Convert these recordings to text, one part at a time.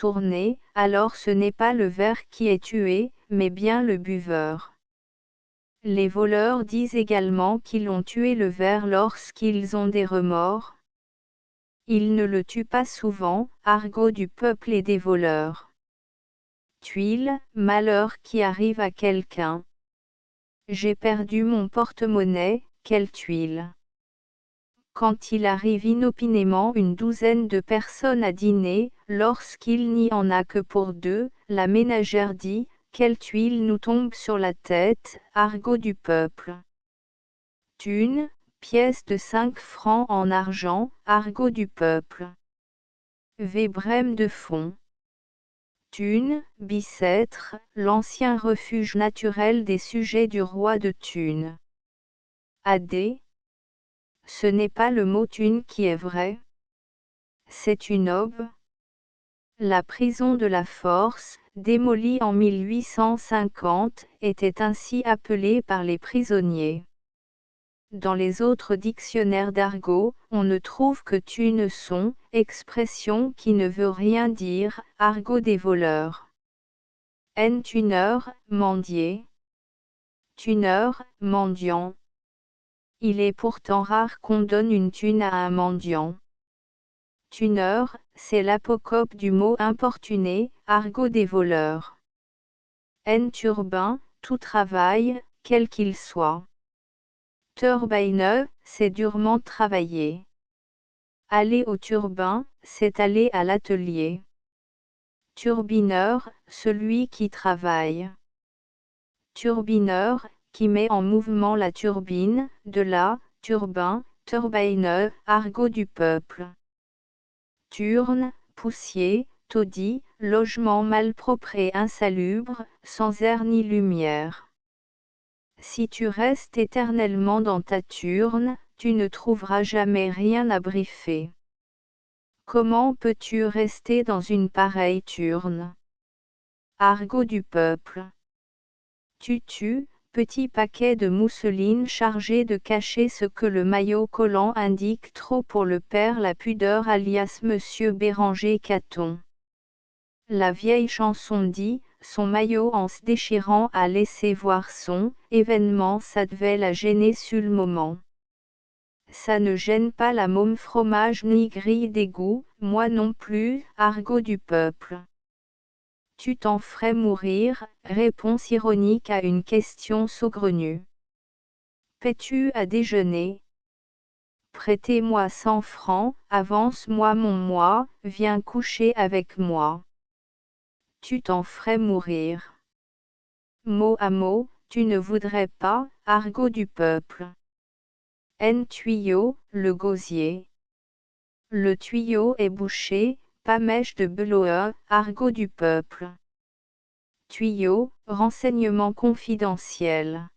tourner, alors ce n'est pas le ver qui est tué, mais bien le buveur. Les voleurs disent également qu'ils ont tué le ver lorsqu'ils ont des remords. Ils ne le tuent pas souvent, argot du peuple et des voleurs. Tuile, malheur qui arrive à quelqu'un. J'ai perdu mon porte-monnaie, quelle tuile. Quand il arrive inopinément une douzaine de personnes à dîner, lorsqu'il n'y en a que pour deux, la ménagère dit, quelle tuile nous tombe sur la tête, argot du peuple. Thune, pièce de 5 francs en argent, argot du peuple. Vébrème de fond. Thune, Bicêtre, l'ancien refuge naturel des sujets du roi de Thune. Adé. Ce n'est pas le mot thune qui est vrai. C'est une aube. La prison de la Force, démolie en 1850, était ainsi appelée par les prisonniers. Dans les autres dictionnaires d'argot, on ne trouve que thune-son, expression qui ne veut rien dire, argot des voleurs. Tuneur, mendier. Tuneur, mendiant. Il est pourtant rare qu'on donne une thune à un mendiant. Tuneur, c'est l'apocope du mot importuné, argot des voleurs. Turbin, tout travail, quel qu'il soit. Turbine, c'est durement travailler. Aller au turbin, c'est aller à l'atelier. Turbineur, celui qui travaille. Turbineur, qui met en mouvement la turbine, de là, turbin, turbine, argot du peuple. Turne, poussier, taudis, logement malpropre et insalubre, sans air ni lumière. Si tu restes éternellement dans ta turne, tu ne trouveras jamais rien à briefer. Comment peux-tu rester dans une pareille turne? Argot du peuple. Tutu, petit paquet de mousseline chargé de cacher ce que le maillot collant indique trop pour le père la pudeur alias Monsieur Béranger Caton. La vieille chanson dit, son maillot en se déchirant a laissé voir son événement, ça devait la gêner sur le moment. Ça ne gêne pas la môme fromage ni grille d'égout, moi non plus, argot du peuple. Tu t'en ferais mourir, réponse ironique à une question saugrenue. Paies-tu à déjeuner? Prêtez-moi 100 francs, avance-moi mon mois, viens coucher avec moi. Tu t'en ferais mourir. Mot à mot, tu ne voudrais pas, argot du peuple. Tuyau, le gosier. Le tuyau est bouché, pas mèche de beloe, argot du peuple. Tuyau, renseignement confidentiel.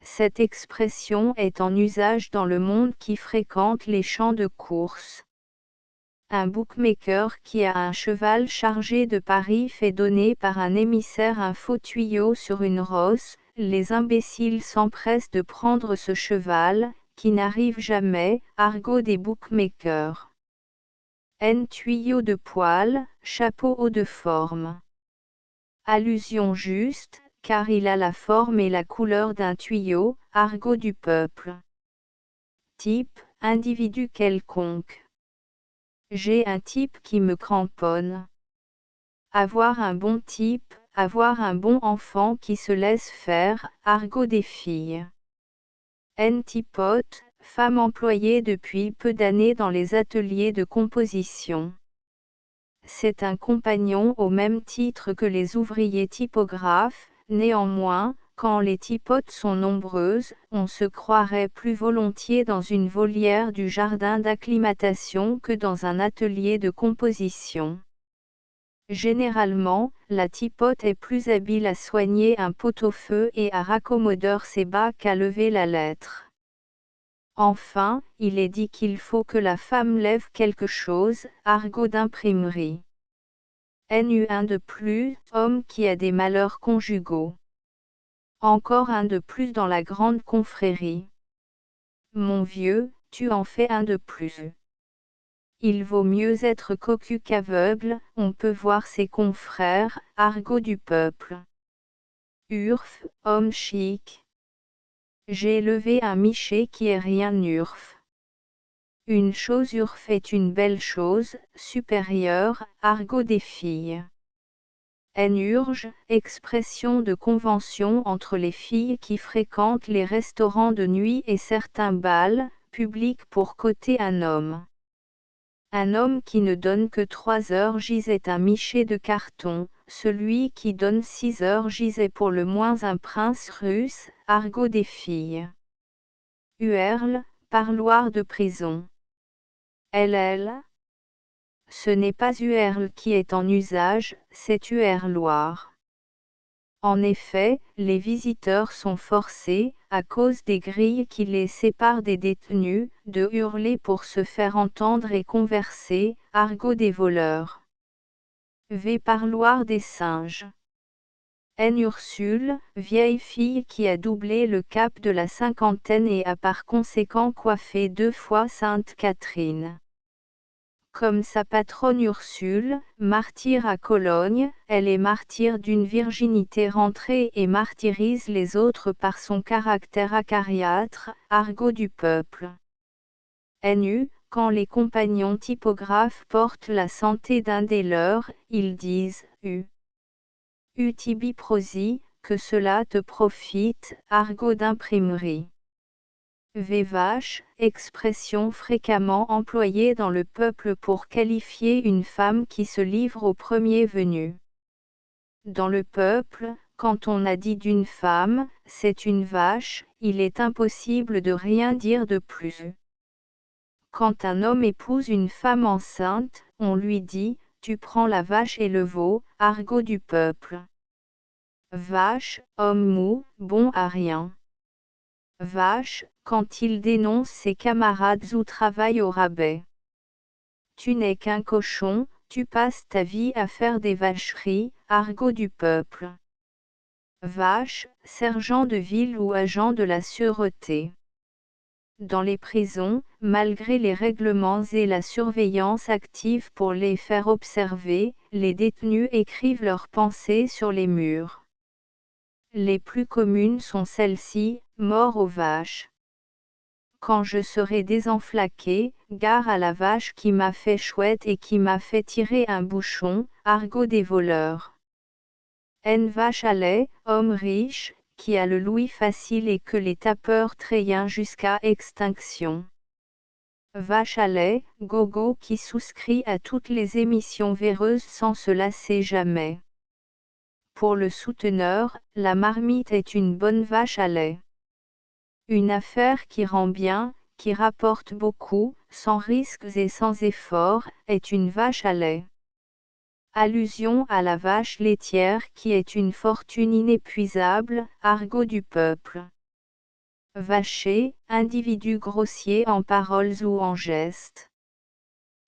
Cette expression est en usage dans le monde qui fréquente les champs de course. Un bookmaker qui a un cheval chargé de paris fait donner par un émissaire un faux tuyau sur une rosse, les imbéciles s'empressent de prendre ce cheval, qui n'arrive jamais, argot des bookmakers. Tuyau de poil, chapeau haut de forme. Allusion juste, car il a la forme et la couleur d'un tuyau, argot du peuple. Type, individu quelconque. J'ai un type qui me cramponne. Avoir un bon type, avoir un bon enfant qui se laisse faire, argot des filles. Typote, femme employée depuis peu d'années dans les ateliers de composition. C'est un compagnon au même titre que les ouvriers typographes, néanmoins, quand les typotes sont nombreuses, on se croirait plus volontiers dans une volière du jardin d'acclimatation que dans un atelier de composition. Généralement, la typote est plus habile à soigner un pot-au-feu et à raccommodeur ses bas qu'à lever la lettre. Enfin, il est dit qu'il faut que la femme lève quelque chose, argot d'imprimerie. Un de plus, homme qui a des malheurs conjugaux. Encore un de plus dans la grande confrérie. Mon vieux, tu en fais un de plus. Il vaut mieux être cocu qu'aveugle, on peut voir ses confrères, argot du peuple. Urf, homme chic. J'ai élevé un miché qui est rien urf. Une chose urf est une belle chose, supérieure, argot des filles. Urge, expression de convention entre les filles qui fréquentent les restaurants de nuit et certains bals publics pour coter un homme. Un homme qui ne donne que 3 heures gisait un miché de carton, celui qui donne 6 heures gisait pour le moins un prince russe, argot des filles. Hurle, parloir de prison. LL. Ce n'est pas hurle qui est en usage, c'est hurloir. En effet, les visiteurs sont forcés, à cause des grilles qui les séparent des détenus, de hurler pour se faire entendre et converser, argot des voleurs. Parloir des singes. Ursule, vieille fille qui a doublé le cap de la cinquantaine et a par conséquent coiffé 2 fois Sainte Catherine. Comme sa patronne Ursule, martyre à Cologne, elle est martyre d'une virginité rentrée et martyrise les autres par son caractère acariâtre, argot du peuple. Quand les compagnons typographes portent la santé d'un des leurs, ils disent tibi prosi, que cela te profite, argot d'imprimerie. Vache, expression fréquemment employée dans le peuple pour qualifier une femme qui se livre au premier venu. Dans le peuple, quand on a dit d'une femme, c'est une vache, il est impossible de rien dire de plus. Quand un homme épouse une femme enceinte, on lui dit, tu prends la vache et le veau, argot du peuple. Vache, homme mou, bon à rien. Vache, quand il dénonce ses camarades ou travaille au rabais. Tu n'es qu'un cochon, tu passes ta vie à faire des vacheries, argot du peuple. Vache, sergent de ville ou agent de la sûreté. Dans les prisons, malgré les règlements et la surveillance active pour les faire observer, les détenus écrivent leurs pensées sur les murs. Les plus communes sont celles-ci, mort aux vaches. Quand je serai désenflaqué, gare à la vache qui m'a fait chouette et qui m'a fait tirer un bouchon, argot des voleurs. Vache à lait, homme riche, qui a le louis facile et que les tapeurs trayent jusqu'à extinction. Vache à lait, gogo qui souscrit à toutes les émissions véreuses sans se lasser jamais. Pour le souteneur, la marmite est une bonne vache à lait. Une affaire qui rend bien, qui rapporte beaucoup, sans risques et sans efforts, est une vache à lait. Allusion à la vache laitière qui est une fortune inépuisable, argot du peuple. Vacher, individu grossier en paroles ou en gestes.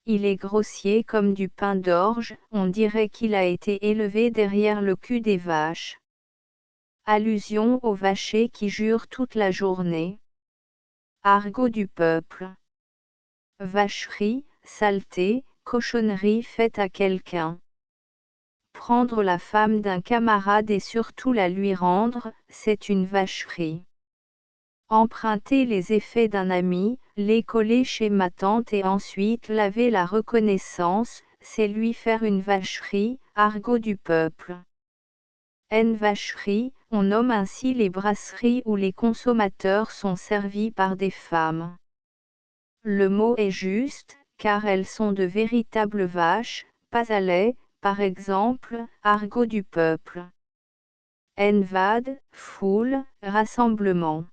Il est grossier comme du pain d'orge, on dirait qu'il a été élevé derrière le cul des vaches. Allusion aux vachers qui jurent toute la journée. Argot du peuple. Vacherie, saleté, cochonnerie faite à quelqu'un. Prendre la femme d'un camarade et surtout la lui rendre, c'est une vacherie. Emprunter les effets d'un ami, les coller chez ma tante et ensuite laver la reconnaissance, c'est lui faire une vacherie, argot du peuple. Vacherie, on nomme ainsi les brasseries où les consommateurs sont servis par des femmes. Le mot est juste, car elles sont de véritables vaches, pas à lait, par exemple, argot du peuple. Vade, foule, rassemblement.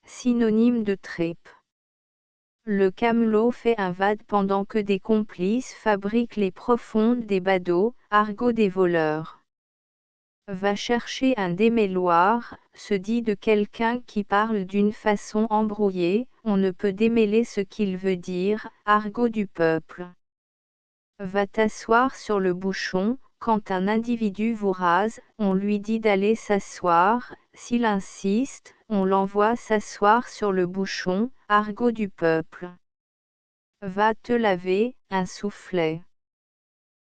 Synonyme de trip. Le camelot fait un vade pendant que des complices fabriquent les profondes des badauds, argot des voleurs. Va chercher un démêloir, se dit de quelqu'un qui parle d'une façon embrouillée, on ne peut démêler ce qu'il veut dire, argot du peuple. Va t'asseoir sur le bouchon, quand un individu vous rase, on lui dit d'aller s'asseoir, s'il insiste, on l'envoie s'asseoir sur le bouchon, argot du peuple. Va te laver, un soufflet.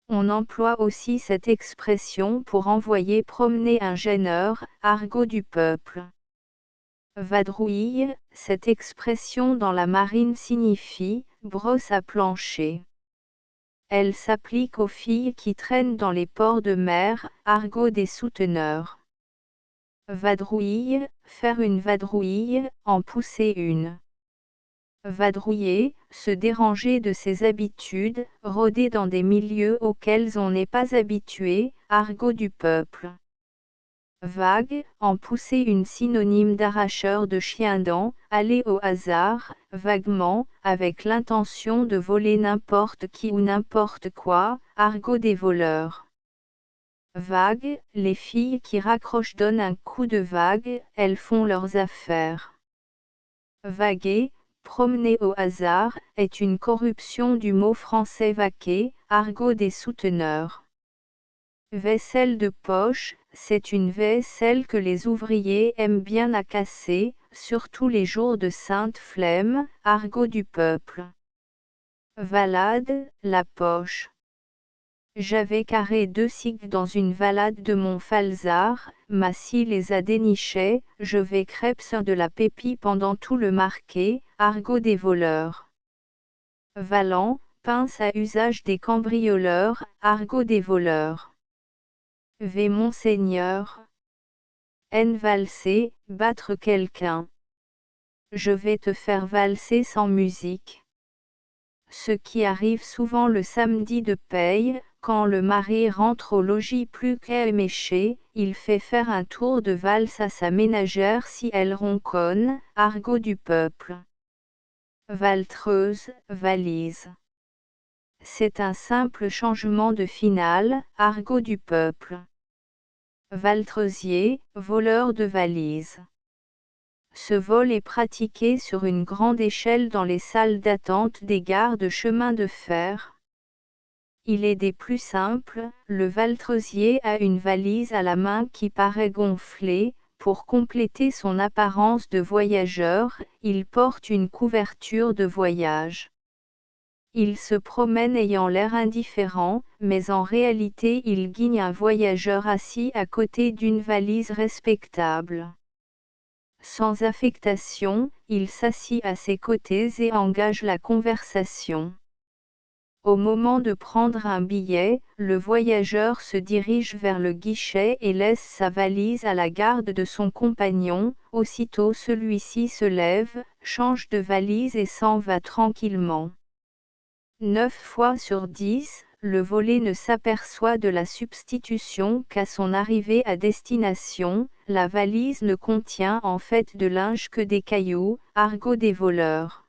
On emploie aussi cette expression pour envoyer promener un gêneur, argot du peuple. Vadrouille, cette expression dans la marine signifie brosse à plancher. Elle s'applique aux filles qui traînent dans les ports de mer, argot des souteneurs. Vadrouille, faire une vadrouille, en pousser une. Vadrouiller, se déranger de ses habitudes, rôder dans des milieux auxquels on n'est pas habitué, argot du peuple. Vague, en pousser une synonyme d'arracheur de chien-dents, aller au hasard, vaguement, avec l'intention de voler n'importe qui ou n'importe quoi, argot des voleurs. Vague, les filles qui raccrochent donnent un coup de vague, elles font leurs affaires. Vaguer, promener au hasard, est une corruption du mot français vaquer, argot des souteneurs. Vaisselle de poche, c'est une vaisselle que les ouvriers aiment bien à casser, surtout les jours de sainte flemme, argot du peuple. Valade, la poche. J'avais carré 2 cigues dans une valade de mon falzar, ma scie les a dénichées, je vais crêpes de la pépie pendant tout le marquet, argot des voleurs. Valant, pince à usage des cambrioleurs, argot des voleurs. V monseigneur. N valser, battre quelqu'un. Je vais te faire valser sans musique. Ce qui arrive souvent le samedi de paye, quand le mari rentre au logis plus qu'éméché, il fait faire un tour de valse à sa ménagère si elle ronconne, argot du peuple. Valtreuse, valise. C'est un simple changement de finale, argot du peuple. Valtresier, voleur de valises. Ce vol est pratiqué sur une grande échelle dans les salles d'attente des gares de chemin de fer. Il est des plus simples, le valtresier a une valise à la main qui paraît gonflée, pour compléter son apparence de voyageur, il porte une couverture de voyage. Il se promène ayant l'air indifférent, mais en réalité il guigne un voyageur assis à côté d'une valise respectable. Sans affectation, il s'assit à ses côtés et engage la conversation. Au moment de prendre un billet, le voyageur se dirige vers le guichet et laisse sa valise à la garde de son compagnon, aussitôt celui-ci se lève, change de valise et s'en va tranquillement. 9 fois sur 10, le volé ne s'aperçoit de la substitution qu'à son arrivée à destination, la valise ne contient en fait de linge que des cailloux, argot des voleurs.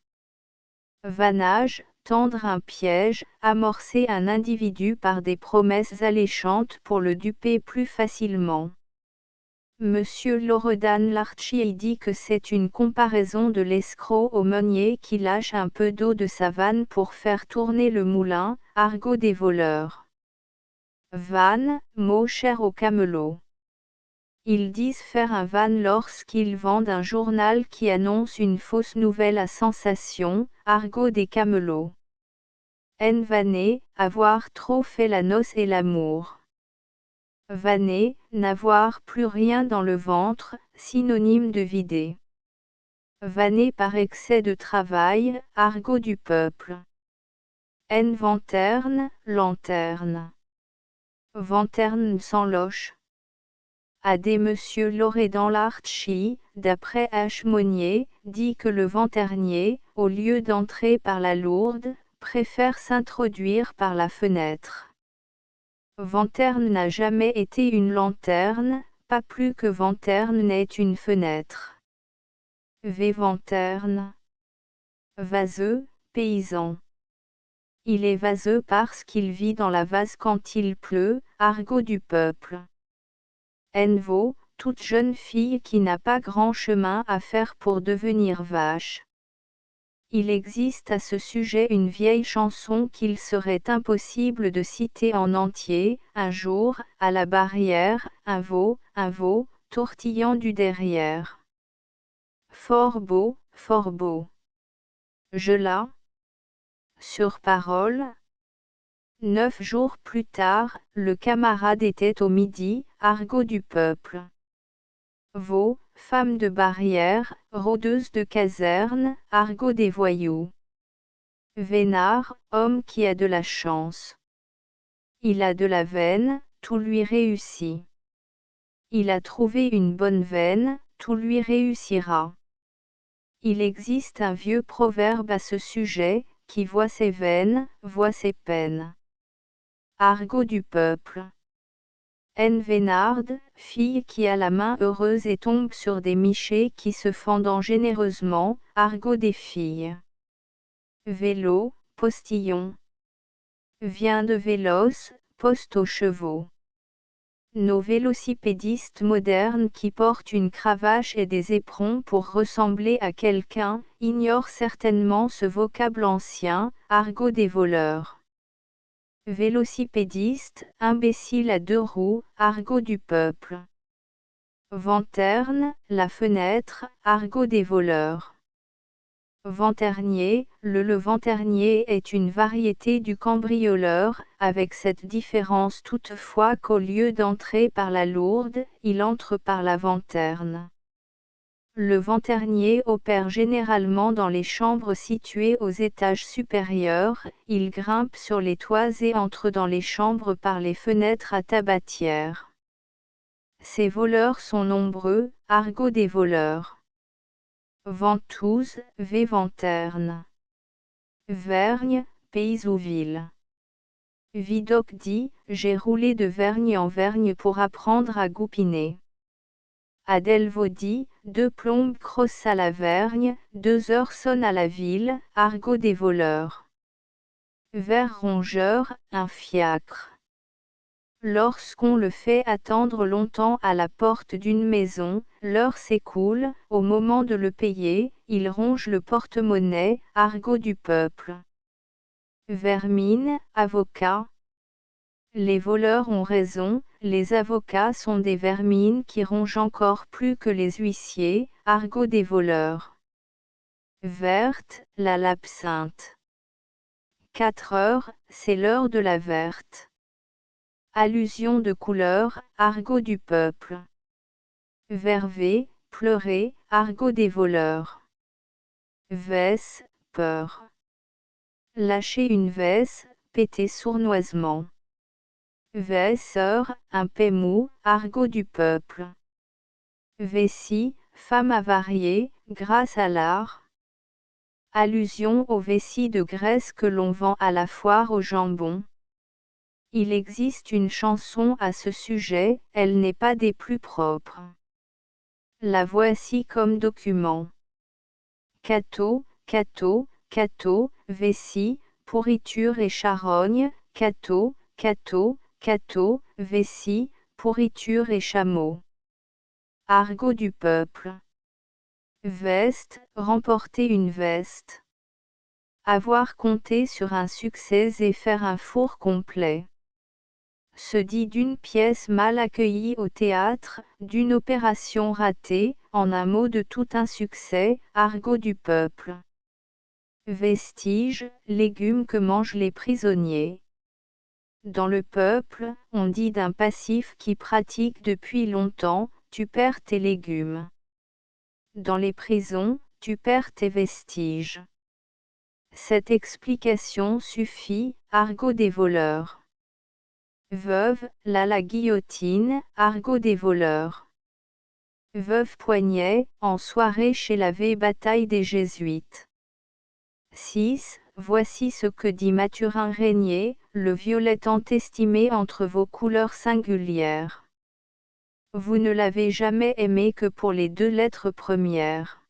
Vannage, tendre un piège, amorcer un individu par des promesses alléchantes pour le duper plus facilement. Monsieur Loredan Larchi dit que c'est une comparaison de l'escroc au meunier qui lâche un peu d'eau de sa vanne pour faire tourner le moulin, argot des voleurs. Vanne, mot cher aux camelots. Ils disent faire un van lorsqu'ils vendent un journal qui annonce une fausse nouvelle à sensation, argot des camelots. En vanner, avoir trop fait la noce et l'amour. Vanner, n'avoir plus rien dans le ventre, synonyme de vider. Vanner par excès de travail, argot du peuple. En vanterne, lanterne. Vanterne sans loche. A des Monsieur Loredan Larchi, d'après H. Monnier, dit que le vanternier, au lieu d'entrer par la lourde, préfère s'introduire par la fenêtre. Vanterne n'a jamais été une lanterne, pas plus que Vanterne n'est une fenêtre. Vanterne. Vaseux, paysan. Il est vaseux parce qu'il vit dans la vase quand il pleut, argot du peuple. Envo, toute jeune fille qui n'a pas grand chemin à faire pour devenir vache. Il existe à ce sujet une vieille chanson qu'il serait impossible de citer en entier. Un jour, à la barrière, un veau, tortillant du derrière. Fort beau, fort beau. Je la Sur parole. 9 jours plus tard, le camarade était au midi, argot du peuple. Vaux, femme de barrière, rôdeuse de caserne, argot des voyous. Vénard, homme qui a de la chance. Il a de la veine, tout lui réussit. Il a trouvé une bonne veine, tout lui réussira. Il existe un vieux proverbe à ce sujet, qui voit ses veines, voit ses peines. Argot du peuple. N. Vénarde, fille qui a la main heureuse et tombe sur des michets qui se fendant généreusement, argot des filles. Vélo, postillon. Vient de vélos, poste aux chevaux. Nos vélocipédistes modernes qui portent une cravache et des éperons pour ressembler à quelqu'un, ignorent certainement ce vocable ancien, argot des voleurs. Vélocipédiste, imbécile à 2 roues, argot du peuple. Vanterne, la fenêtre, argot des voleurs. Venternier, le venternier est une variété du cambrioleur, avec cette différence toutefois qu'au lieu d'entrer par la lourde, il entre par la vanterne. Le venternier opère généralement dans les chambres situées aux étages supérieurs, il grimpe sur les toits et entre dans les chambres par les fenêtres à tabatière. Ces voleurs sont nombreux, argot des voleurs. Ventouse, Venterne. Vergne, pays ou ville. Vidocq dit, j'ai roulé de vergne en vergne pour apprendre à goupiner. Adelvaux dit, 2 plombes crossent à la vergne, 2 heures sonnent à la ville, argot des voleurs. Ver rongeur, un fiacre. Lorsqu'on le fait attendre longtemps à la porte d'une maison, l'heure s'écoule, au moment de le payer, il ronge le porte-monnaie, argot du peuple. Vermine, avocat. Les voleurs ont raison, les avocats sont des vermines qui rongent encore plus que les huissiers, argot des voleurs. Verte, la l'absinthe. 4 heures, c'est l'heure de la verte. Allusion de couleur, argot du peuple. Verver, pleurer, argot des voleurs. Vesse, peur. Lâcher une vesse, péter sournoisement. Vesseur, un paix-mou, argot du peuple. Vessie, femme avariée, grâce à l'art. Allusion aux vessies de graisse que l'on vend à la foire au jambon. Il existe une chanson à ce sujet, elle n'est pas des plus propres. La voici comme document. Cateau, cateau, cateau, vessie, pourriture et charogne, cateau, cateau, cateau, vessie, pourriture et chameau. Argot du peuple. Veste, remporter une veste. Avoir compté sur un succès et faire un four complet. Se dit d'une pièce mal accueillie au théâtre, d'une opération ratée, en un mot de tout insuccès, argot du peuple. Vestige, légumes que mangent les prisonniers. Dans le peuple, on dit d'un passif qui pratique depuis longtemps, tu perds tes légumes. Dans les prisons, tu perds tes vestiges. Cette explication suffit, argot des voleurs. Veuve, la guillotine, argot des voleurs. Veuve Poignet, en soirée chez la vieille bataille des Jésuites. 6. Voici ce que dit Mathurin Régnier, le violet tant estimé entre vos couleurs singulières. Vous ne l'avez jamais aimé que pour les 2 lettres premières.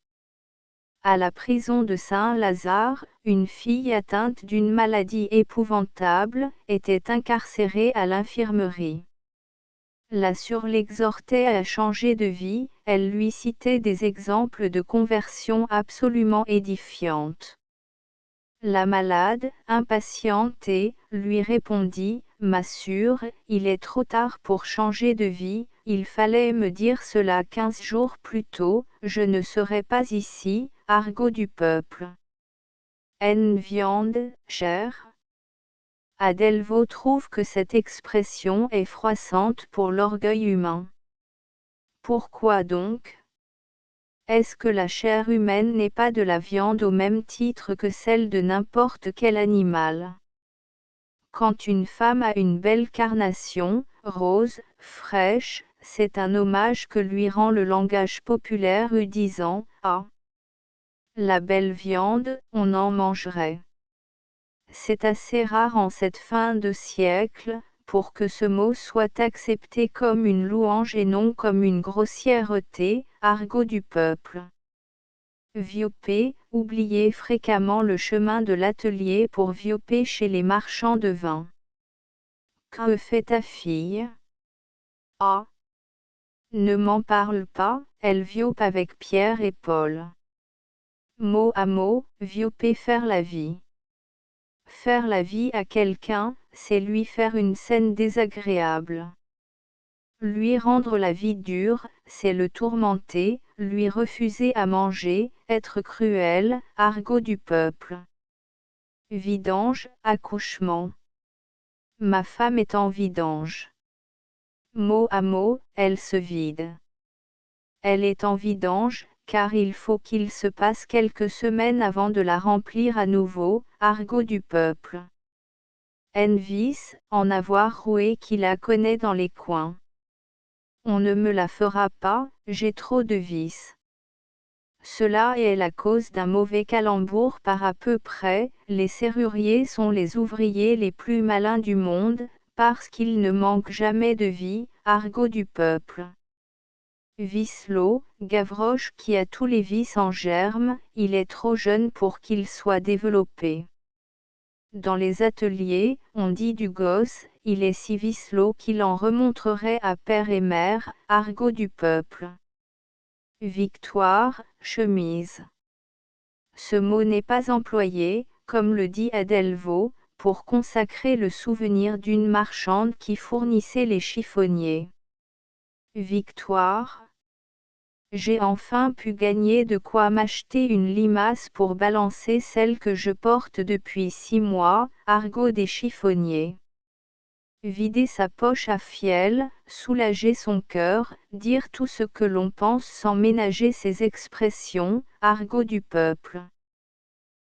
À la prison de Saint-Lazare, une fille atteinte d'une maladie épouvantable, était incarcérée à l'infirmerie. La Sûre l'exhortait à changer de vie, elle lui citait des exemples de conversion absolument édifiantes. La malade, impatiente, lui répondit, « Ma Sûre, il est trop tard pour changer de vie, il fallait me dire cela 15 jours plus tôt, je ne serais pas ici, argot du peuple. » N viande, chair. Adelvaux trouve que cette expression est froissante pour l'orgueil humain. Pourquoi donc? Est-ce que la chair humaine n'est pas de la viande au même titre que celle de n'importe quel animal? Quand une femme a une belle carnation, rose, fraîche, c'est un hommage que lui rend le langage populaire disant « Ah! La belle viande, on en mangerait ». C'est assez rare en cette fin de siècle, pour que ce mot soit accepté comme une louange et non comme une grossièreté, argot du peuple. Vioper, oublier fréquemment le chemin de l'atelier pour vioper chez les marchands de vin. Que fait ta fille? Ah! Ne m'en parle pas, elle viope avec Pierre et Paul. Mot à mot, vioper, faire la vie. Faire la vie à quelqu'un, c'est lui faire une scène désagréable. Lui rendre la vie dure, c'est le tourmenter, lui refuser à manger, être cruel, argot du peuple. Vidange, accouchement. Ma femme est en vidange. Mot à mot, elle se vide. Elle est en vidange, car il faut qu'il se passe quelques semaines avant de la remplir à nouveau, argot du peuple. Envis, en avoir roué qui la connaît dans les coins. On ne me la fera pas, j'ai trop de vis. Cela est la cause d'un mauvais calembour par à peu près, les serruriers sont les ouvriers les plus malins du monde, parce qu'ils ne manquent jamais de vie, argot du peuple. Vicelot, Gavroche qui a tous les vices en germe, il est trop jeune pour qu'il soit développé. Dans les ateliers, on dit du gosse, il est si vicelot qu'il en remontrerait à père et mère, argot du peuple. Victoire, chemise. Ce mot n'est pas employé, comme le dit Adelvaux, pour consacrer le souvenir d'une marchande qui fournissait les chiffonniers. Victoire. J'ai enfin pu gagner de quoi m'acheter une limace pour balancer celle que je porte depuis 6 mois, argot des chiffonniers. Vider sa poche à fiel, soulager son cœur, dire tout ce que l'on pense sans ménager ses expressions, argot du peuple.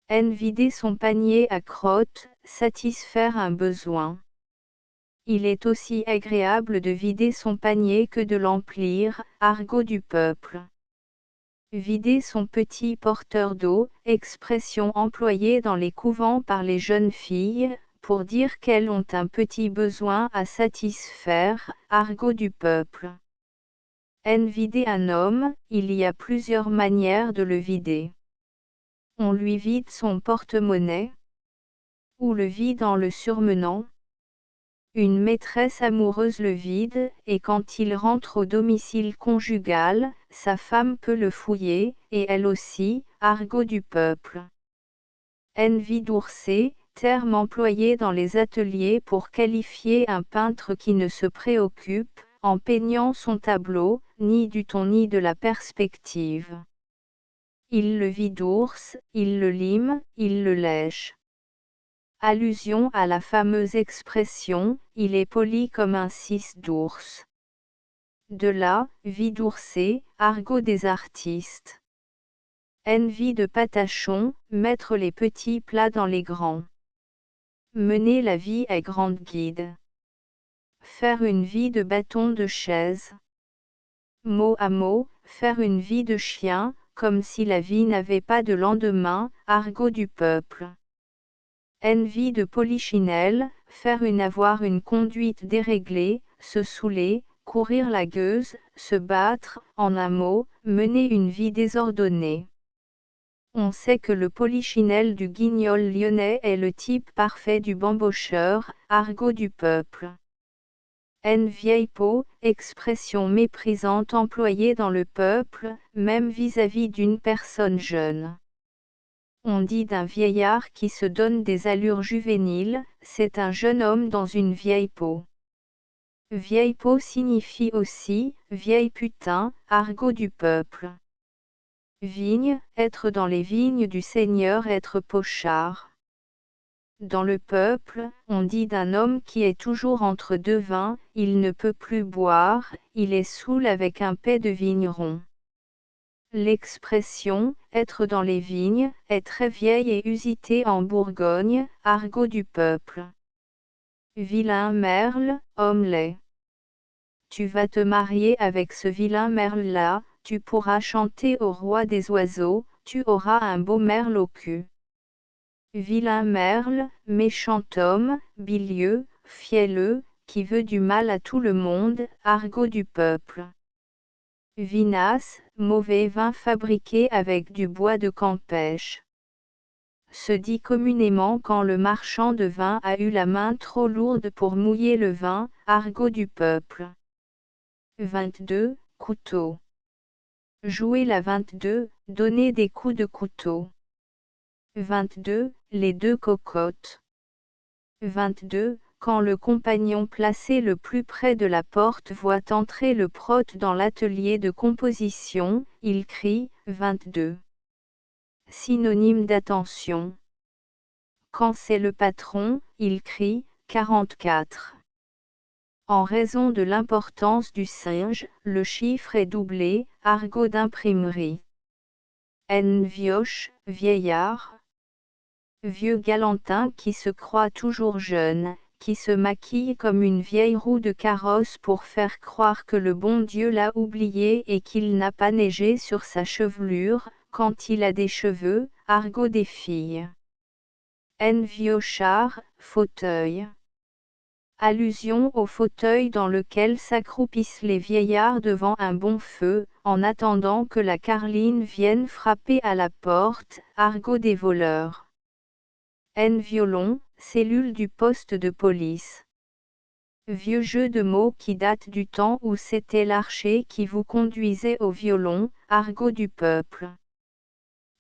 Vider son panier à crottes, satisfaire un besoin. Il est aussi agréable de vider son panier que de l'emplir, argot du peuple. Vider son petit porteur d'eau, expression employée dans les couvents par les jeunes filles, pour dire qu'elles ont un petit besoin à satisfaire, argot du peuple. Vider un homme, il y a plusieurs manières de le vider. On lui vide son porte-monnaie, ou le vide en le surmenant. Une maîtresse amoureuse le vide, et quand il rentre au domicile conjugal, sa femme peut le fouiller, et elle aussi, argot du peuple. Vidourser, terme employé dans les ateliers pour qualifier un peintre qui ne se préoccupe, en peignant son tableau, ni du ton ni de la perspective. Il le vidourse, il le lime, il le lèche. Allusion à la fameuse expression « il est poli comme un cis d'ours ». De là, vidourser, argot des artistes. Vie de patachon, mettre les petits plats dans les grands. Mener la vie à grande guide. Faire une vie de bâton de chaise. Mot à mot, faire une vie de chien, comme si la vie n'avait pas de lendemain, argot du peuple. Vie de polichinelle, avoir une conduite déréglée, se saouler, courir la gueuse, se battre, en un mot, mener une vie désordonnée. On sait que le polichinelle du guignol lyonnais est le type parfait du bambocheur, argot du peuple. Vieille peau, expression méprisante employée dans le peuple, même vis-à-vis d'une personne jeune. On dit d'un vieillard qui se donne des allures juvéniles, c'est un jeune homme dans une vieille peau. Vieille peau signifie aussi, vieille putain, argot du peuple. Vigne, être dans les vignes du Seigneur, être pochard. Dans le peuple, on dit d'un homme qui est toujours entre deux vins, il ne peut plus boire, il est saoul avec un paix de vigneron. L'expression « être dans les vignes » est très vieille et usitée en Bourgogne, argot du peuple. Vilain merle, homme laid. Tu vas te marier avec ce vilain merle-là, tu pourras chanter au roi des oiseaux, tu auras un beau merle au cul. Vilain merle, méchant homme, bilieux, fielleux, qui veut du mal à tout le monde, argot du peuple. Vinasse, mauvais vin fabriqué avec du bois de Campêche. Se dit communément quand le marchand de vin a eu la main trop lourde pour mouiller le vin, argot du peuple. 22. Couteau. Jouer la 22, donner des coups de couteau. 22. Les deux cocottes. 22. Quand le compagnon placé le plus près de la porte voit entrer le prote dans l'atelier de composition, il crie « 22 ». Synonyme d'attention. Quand c'est le patron, il crie « 44 ». En raison de l'importance du singe, le chiffre est doublé, argot d'imprimerie. Vioche, vieillard. Vieux galantin qui se croit toujours jeune, qui se maquille comme une vieille roue de carrosse pour faire croire que le bon Dieu l'a oublié et qu'il n'a pas neigé sur sa chevelure, quand il a des cheveux, argot des filles. Viochard, fauteuil. Allusion au fauteuil dans lequel s'accroupissent les vieillards devant un bon feu, en attendant que la carline vienne frapper à la porte, argot des voleurs. Violon, cellule du poste de police. Vieux jeu de mots qui date du temps où c'était l'archer qui vous conduisait au violon, argot du peuple.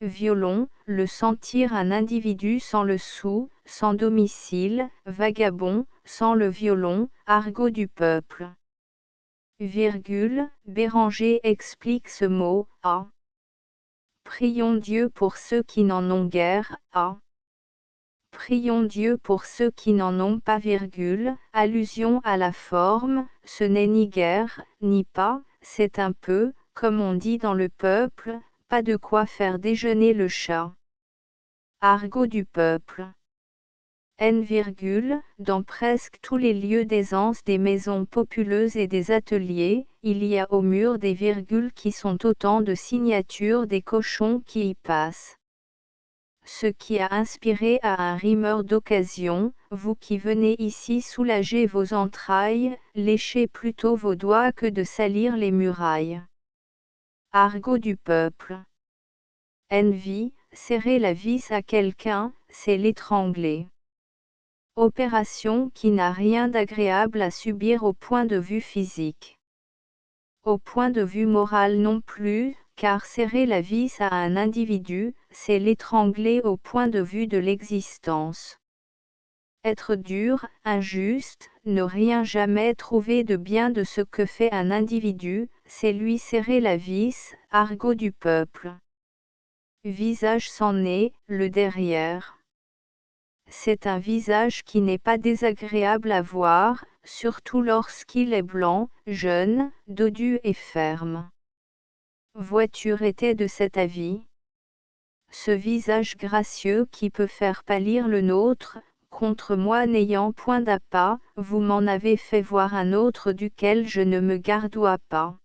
Violon, le sentir un individu sans le sou, sans domicile, vagabond, sans le violon, argot du peuple. Virgule, Béranger explique ce mot, a. Prions Dieu pour ceux qui n'en ont guère, a. Prions Dieu pour ceux qui n'en ont pas, virgule, allusion à la forme, ce n'est ni guère, ni pas, c'est un peu, comme on dit dans le peuple, pas de quoi faire déjeuner le chat. Argot du peuple. Dans presque tous les lieux d'aisance des maisons populeuses et des ateliers, il y a au mur des virgules qui sont autant de signatures des cochons qui y passent. Ce qui a inspiré à un rimeur d'occasion, vous qui venez ici soulager vos entrailles, léchez plutôt vos doigts que de salir les murailles. Argot du peuple. Serrer la vis à quelqu'un, c'est l'étrangler. Opération qui n'a rien d'agréable à subir au point de vue physique. Au point de vue moral non plus, car serrer la vis à un individu, c'est l'étrangler au point de vue de l'existence. Être dur, injuste, ne rien jamais trouver de bien de ce que fait un individu, c'est lui serrer la vis, argot du peuple. Visage sans nez, le derrière. C'est un visage qui n'est pas désagréable à voir, surtout lorsqu'il est blanc, jeune, dodu et ferme. Voiture était de cet avis. Ce visage gracieux qui peut faire pâlir le nôtre, contre moi n'ayant point d'appât, vous m'en avez fait voir un autre duquel je ne me gardois pas.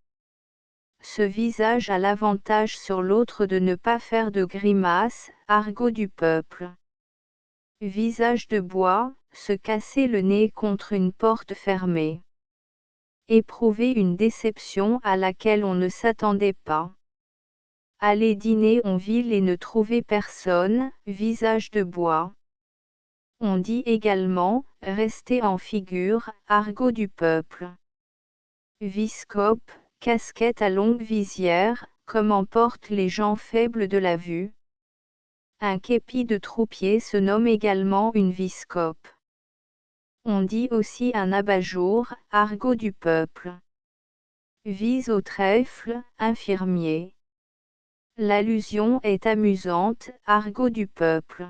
Ce visage a l'avantage sur l'autre de ne pas faire de grimaces, argot du peuple. Visage de bois, se casser le nez contre une porte fermée. Éprouver une déception à laquelle on ne s'attendait pas. Aller dîner en ville et ne trouver personne, visage de bois. On dit également, rester en figure, argot du peuple. Viscope, casquette à longue visière, comme en portent les gens faibles de la vue. Un képi de troupier se nomme également une viscope. On dit aussi un abat-jour, argot du peuple. Vise au trèfle, infirmier. L'allusion est amusante, argot du peuple.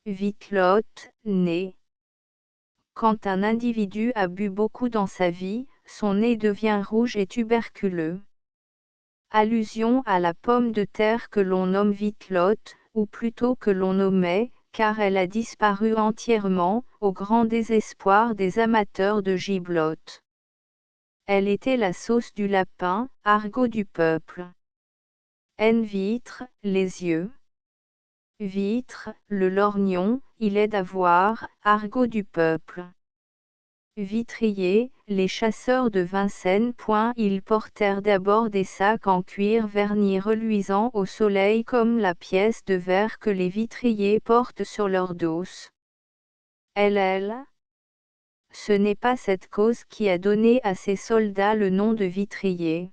Vitelotte, nez. Quand un individu a bu beaucoup dans sa vie, son nez devient rouge et tuberculeux. Allusion à la pomme de terre que l'on nomme vitelotte, ou plutôt que l'on nommait, car elle a disparu entièrement, au grand désespoir des amateurs de giblotte. Elle était la sauce du lapin, argot du peuple. Vitre, les yeux. Vitre, le lorgnon, il est d'avoir, argot du peuple. Vitrier, les chasseurs de Vincennes. Ils portèrent d'abord des sacs en cuir verni reluisant au soleil comme la pièce de verre que les vitriers portent sur leur dos. Ce n'est pas cette cause qui a donné à ces soldats le nom de vitriers.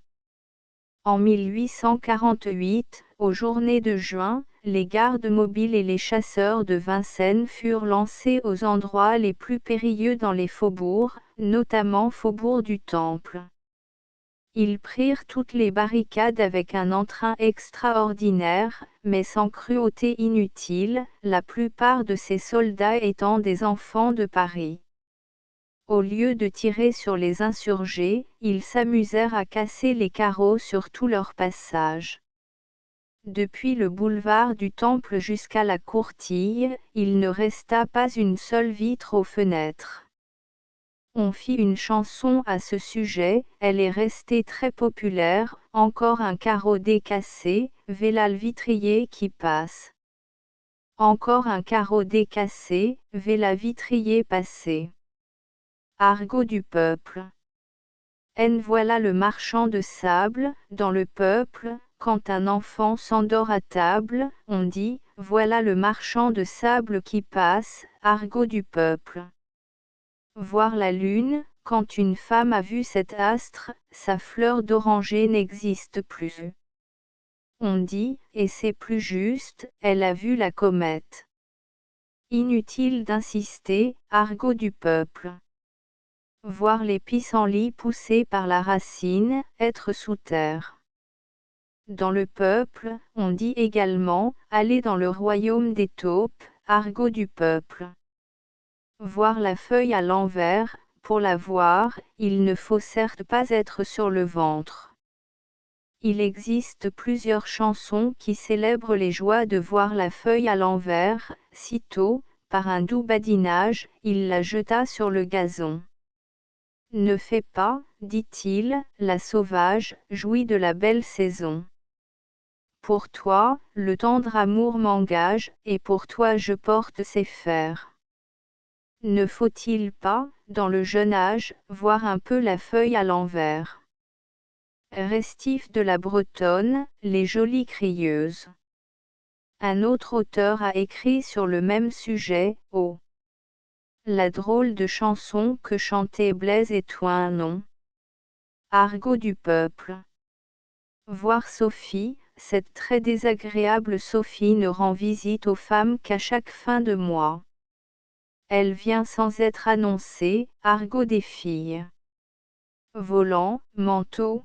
En 1848, aux journées de juin, les gardes mobiles et les chasseurs de Vincennes furent lancés aux endroits les plus périlleux dans les faubourgs, notamment faubourg du Temple. Ils prirent toutes les barricades avec un entrain extraordinaire, mais sans cruauté inutile, la plupart de ces soldats étant des enfants de Paris. Au lieu de tirer sur les insurgés, ils s'amusèrent à casser les carreaux sur tout leur passage. Depuis le boulevard du Temple jusqu'à la Courtille, il ne resta pas une seule vitre aux fenêtres. On fit une chanson à ce sujet, elle est restée très populaire, encore un carreau décassé, v'là le vitrier qui passe. Encore un carreau décassé, v'là vitrier passé. Argot du peuple. Voilà le marchand de sable, dans le peuple, quand un enfant s'endort à table, on dit, voilà le marchand de sable qui passe, argot du peuple. Voir la lune, quand une femme a vu cet astre, sa fleur d'oranger n'existe plus. On dit, et c'est plus juste, elle a vu la comète. Inutile d'insister, argot du peuple. Voir les pissenlits pousser par la racine, être sous terre. Dans le peuple, on dit également, aller dans le royaume des taupes, argot du peuple. Voir la feuille à l'envers, pour la voir, il ne faut certes pas être sur le ventre. Il existe plusieurs chansons qui célèbrent les joies de voir la feuille à l'envers, sitôt, par un doux badinage, il la jeta sur le gazon. Ne fais pas, dit-il, la sauvage, jouis de la belle saison. Pour toi, le tendre amour m'engage, et pour toi je porte ces fers. Ne faut-il pas, dans le jeune âge, voir un peu la feuille à l'envers? Restif de la Bretonne, les jolies crieuses. Un autre auteur a écrit sur le même sujet, la drôle de chanson que chantait Blaise et Toinon. Argot du peuple. Voir Sophie, cette très désagréable Sophie ne rend visite aux femmes qu'à chaque fin de mois. Elle vient sans être annoncée, argot des filles. Volant, manteau.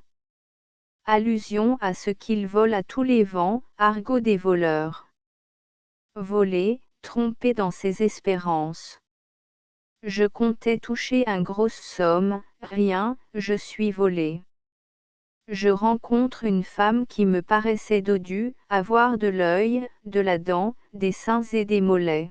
Allusion à ce qu'ils volent à tous les vents, argot des voleurs. Voler, tromper dans ses espérances. Je comptais toucher une grosse somme, rien, je suis volé. Je rencontre une femme qui me paraissait dodue, avoir de l'œil, de la dent, des seins et des mollets.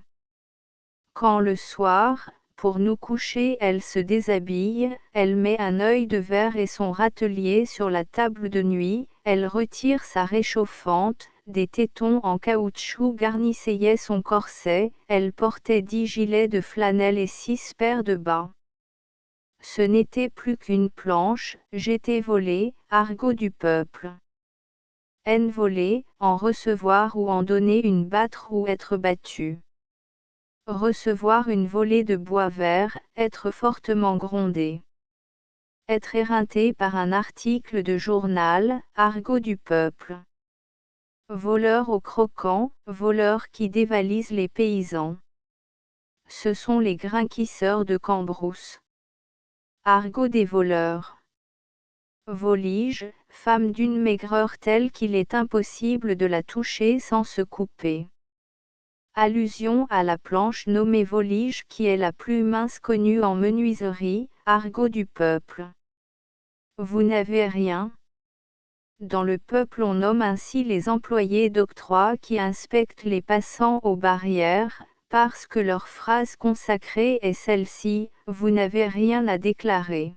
Quand le soir, pour nous coucher, elle se déshabille, elle met un œil de verre et son râtelier sur la table de nuit, elle retire sa réchauffante, des tétons en caoutchouc garnissaient son corset, elle portait 10 gilets de flanelle et 6 paires de bas. Ce n'était plus qu'une planche, j'étais volé, argot du peuple. Voler, en recevoir ou en donner une battre ou être battu. Recevoir une volée de bois vert, être fortement grondé. Être éreinté par un article de journal, argot du peuple. Voleur au croquant, voleur qui dévalise les paysans. Ce sont les grinquisseurs de Cambrousse. Argot des voleurs. Volige, femme d'une maigreur telle qu'il est impossible de la toucher sans se couper. Allusion à la planche nommée volige qui est la plus mince connue en menuiserie, argot du peuple. Vous n'avez rien. Dans le peuple on nomme ainsi les employés d'octroi qui inspectent les passants aux barrières, parce que leur phrase consacrée est celle-ci, vous n'avez rien à déclarer.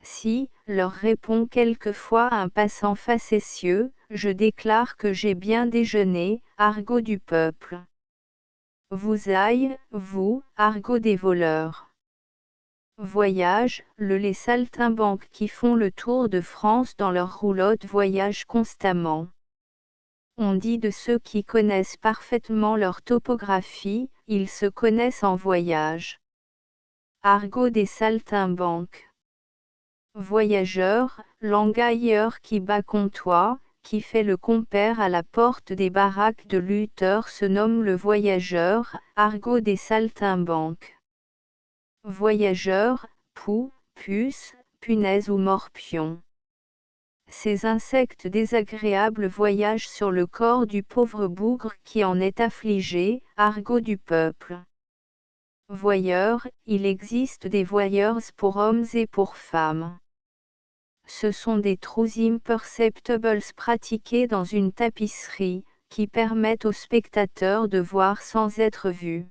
Si, leur répond quelquefois un passant facétieux, je déclare que j'ai bien déjeuné, argot du peuple. Vous aille, vous, argot des voleurs. Voyage, les saltimbanques qui font le tour de France dans leur roulotte voyagent constamment. On dit de ceux qui connaissent parfaitement leur topographie, ils se connaissent en voyage. Argot des saltimbanques. Voyageur, l'engailleur qui bat comptoir, qui fait le compère à la porte des baraques de lutteurs se nomme le voyageur, argot des saltimbanques. Voyageur, poux, puce, punaise ou morpion. Ces insectes désagréables voyagent sur le corps du pauvre bougre qui en est affligé, argot du peuple. Voyeur, il existe des voyeurs pour hommes et pour femmes. Ce sont des trous imperceptibles pratiqués dans une tapisserie, qui permettent aux spectateurs de voir sans être vus.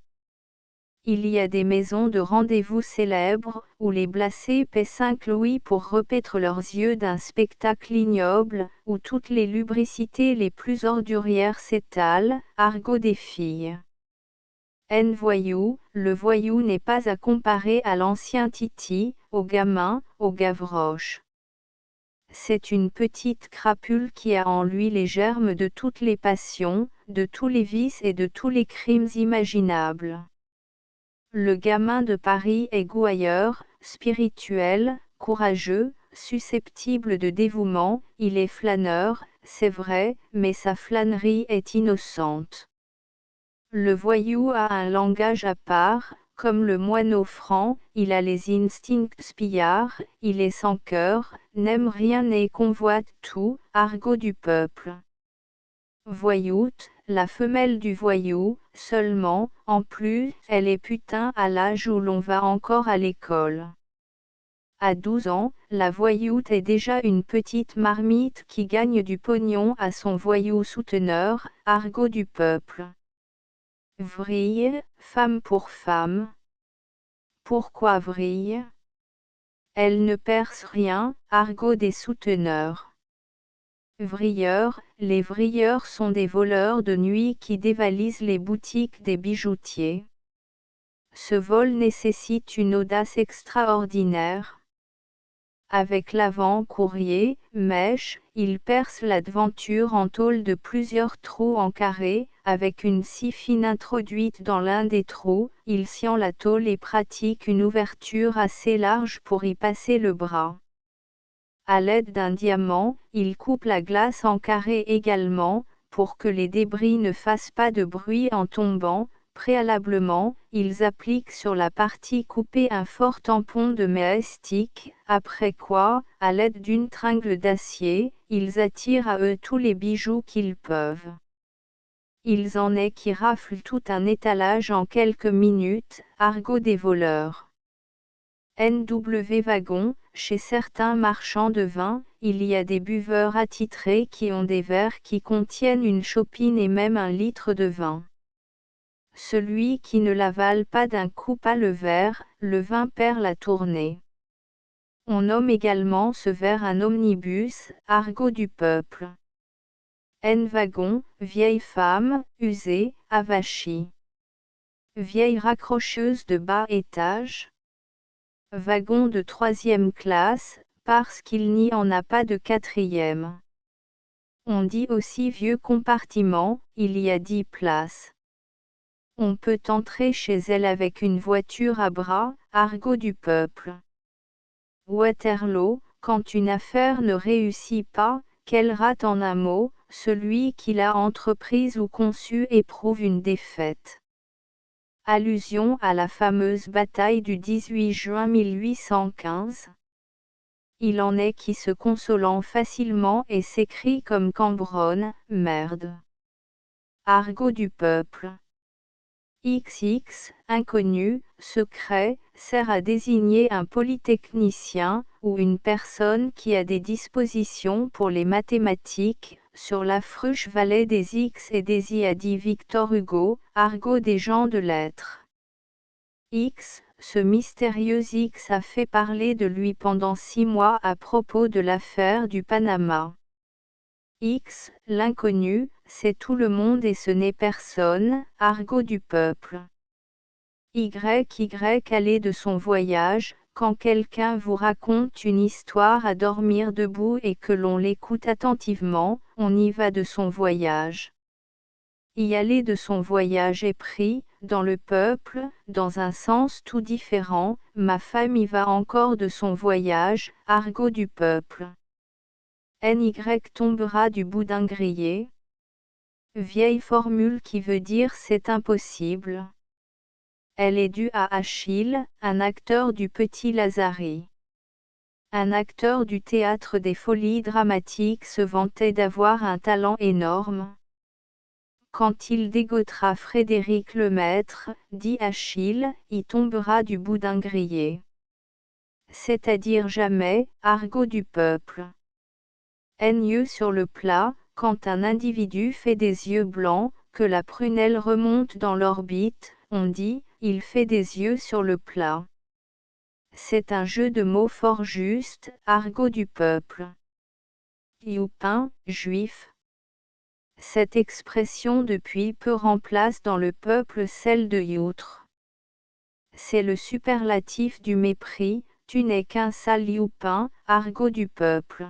Il y a des maisons de rendez-vous célèbres, où les blessés paient 5 louis pour repaître leurs yeux d'un spectacle ignoble, où toutes les lubricités les plus ordurières s'étalent, argot des filles. Voyou, le voyou n'est pas à comparer à l'ancien Titi, au gamin, au Gavroche. C'est une petite crapule qui a en lui les germes de toutes les passions, de tous les vices et de tous les crimes imaginables. Le gamin de Paris est gouailleur, spirituel, courageux, susceptible de dévouement, il est flâneur, c'est vrai, mais sa flânerie est innocente. Le voyou a un langage à part, comme le moineau franc, il a les instincts pillards, il est sans cœur, n'aime rien et convoite tout, argot du peuple. Voyoute, la femelle du voyou, seulement, en plus, elle est putain à l'âge où l'on va encore à l'école. À 12 ans, la voyoute est déjà une petite marmite qui gagne du pognon à son voyou souteneur, argot du peuple. Vrille, femme pour femme. Pourquoi vrille? Elle ne perce rien, argot des souteneurs. Vrilleurs, les vrilleurs sont des voleurs de nuit qui dévalisent les boutiques des bijoutiers. Ce vol nécessite une audace extraordinaire. Avec l'avant-courrier, mèche, il perce la devanture en tôle de plusieurs trous en carré, avec une scie fine introduite dans l'un des trous, il sciant la tôle et pratique une ouverture assez large pour y passer le bras. À l'aide d'un diamant, il coupe la glace en carré également, pour que les débris ne fassent pas de bruit en tombant. Préalablement, ils appliquent sur la partie coupée un fort tampon de mastic, après quoi, à l'aide d'une tringle d'acier, ils attirent à eux tous les bijoux qu'ils peuvent. Ils en est qui raflent tout un étalage en quelques minutes, argot des voleurs. NW Wagon, chez certains marchands de vin, il y a des buveurs attitrés qui ont des verres qui contiennent une chopine et même 1 litre de vin. Celui qui ne l'avale pas d'un coup pas le verre, le vin perd la tournée. On nomme également ce verre un omnibus, argot du peuple. Wagon, vieille femme, usée, avachie. Vieille raccrocheuse de bas étage. Wagon de 3e classe, parce qu'il n'y en a pas de 4e. On dit aussi vieux compartiment, il y a 10 places. On peut entrer chez elle avec une voiture à bras, argot du peuple. Waterloo, quand une affaire ne réussit pas, qu'elle rate en un mot, celui qui l'a entreprise ou conçue éprouve une défaite. Allusion à la fameuse bataille du 18 juin 1815. il en est qui se consolant facilement et s'écrient comme Cambronne, merde. Argot du peuple. XX, inconnu, secret, sert à désigner un polytechnicien, ou une personne qui a des dispositions pour les mathématiques. Sur la fruche valait des X et des Y, a dit Victor Hugo, argot des gens de lettres. X, ce mystérieux X a fait parler de lui pendant 6 mois à propos de l'affaire du Panama. X, l'inconnu, c'est tout le monde et ce n'est personne, argot du peuple. Y allé de son voyage, quand quelqu'un vous raconte une histoire à dormir debout et que l'on l'écoute attentivement, on y va de son voyage. Y aller de son voyage est pris, dans le peuple, dans un sens tout différent, ma femme y va encore de son voyage, argot du peuple. NY tombera du boudin grillé. Vieille formule qui veut dire c'est impossible. Elle est due à Achille, un acteur du Petit Lazari. Un acteur du théâtre des Folies Dramatiques se vantait d'avoir un talent énorme. Quand il dégotera Frédéric Lemaître, dit Achille, y tombera du boudin grillé. C'est-à-dire jamais, argot du peuple. Yeux sur le plat, quand un individu fait des yeux blancs, que la prunelle remonte dans l'orbite, on dit, il fait des yeux sur le plat. C'est un jeu de mots fort juste, argot du peuple. Youpin, juif. Cette expression depuis peu remplace dans le peuple celle de youtre. C'est le superlatif du mépris, tu n'es qu'un sale youpin, argot du peuple.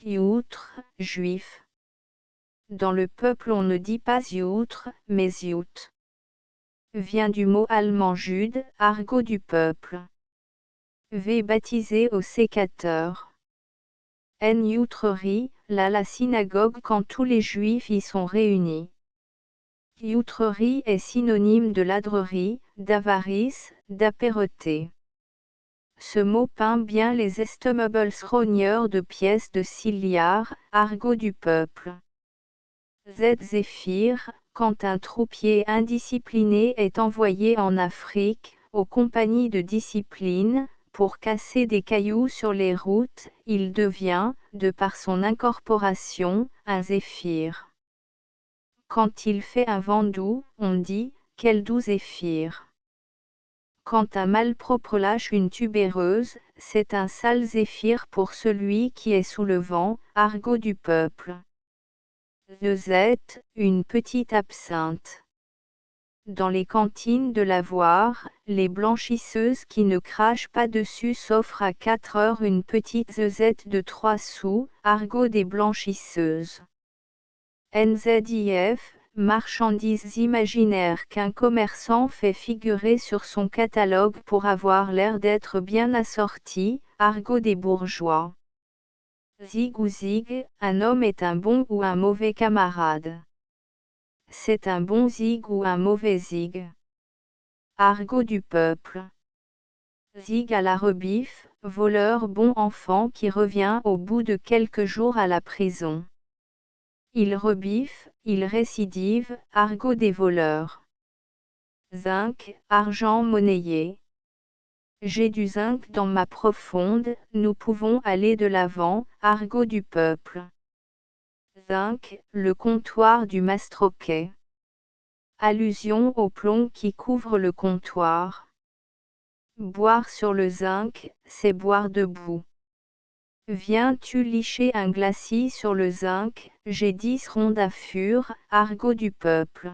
Youtre, juif. Dans le peuple on ne dit pas youtre, mais yout. Vient du mot allemand jude, argot du peuple. V baptisé au sécateur. N youtrerie, la synagogue quand tous les juifs y sont réunis. Youtrerie est synonyme de ladrerie, d'avarice, d'apéreté. Ce mot peint bien les estimables rogneurs de pièces de 6 liards, argot du peuple. Z Zéphyr, quand un troupier indiscipliné est envoyé en Afrique, aux compagnies de discipline, pour casser des cailloux sur les routes, il devient, de par son incorporation, un zéphyr. Quand il fait un vent doux, on dit, quel doux zéphyr. Quand un malpropre lâche une tubéreuse, c'est un sale zéphyr pour celui qui est sous le vent, argot du peuple. Zette, une petite absinthe. Dans les cantines de l'avoir, les blanchisseuses qui ne crachent pas dessus s'offrent à 4 heures une petite zette de 3 sous, argot des blanchisseuses. NZIF, marchandises imaginaires qu'un commerçant fait figurer sur son catalogue pour avoir l'air d'être bien assorti, argot des bourgeois. Zig ou zig, un homme est un bon ou un mauvais camarade. C'est un bon zig ou un mauvais zig. Argot du peuple. Zig à la rebiffe, voleur bon enfant qui revient au bout de quelques jours à la prison. Il rebiffe, il récidive, argot des voleurs. Zinc, argent monnayé. J'ai du zinc dans ma profonde, nous pouvons aller de l'avant, argot du peuple. Zinc, le comptoir du Mastroquet. Allusion au plomb qui couvre le comptoir. Boire sur le zinc, c'est boire debout. Viens-tu licher un glacis sur le zinc, j'ai 10 rondes à fur, argot du peuple.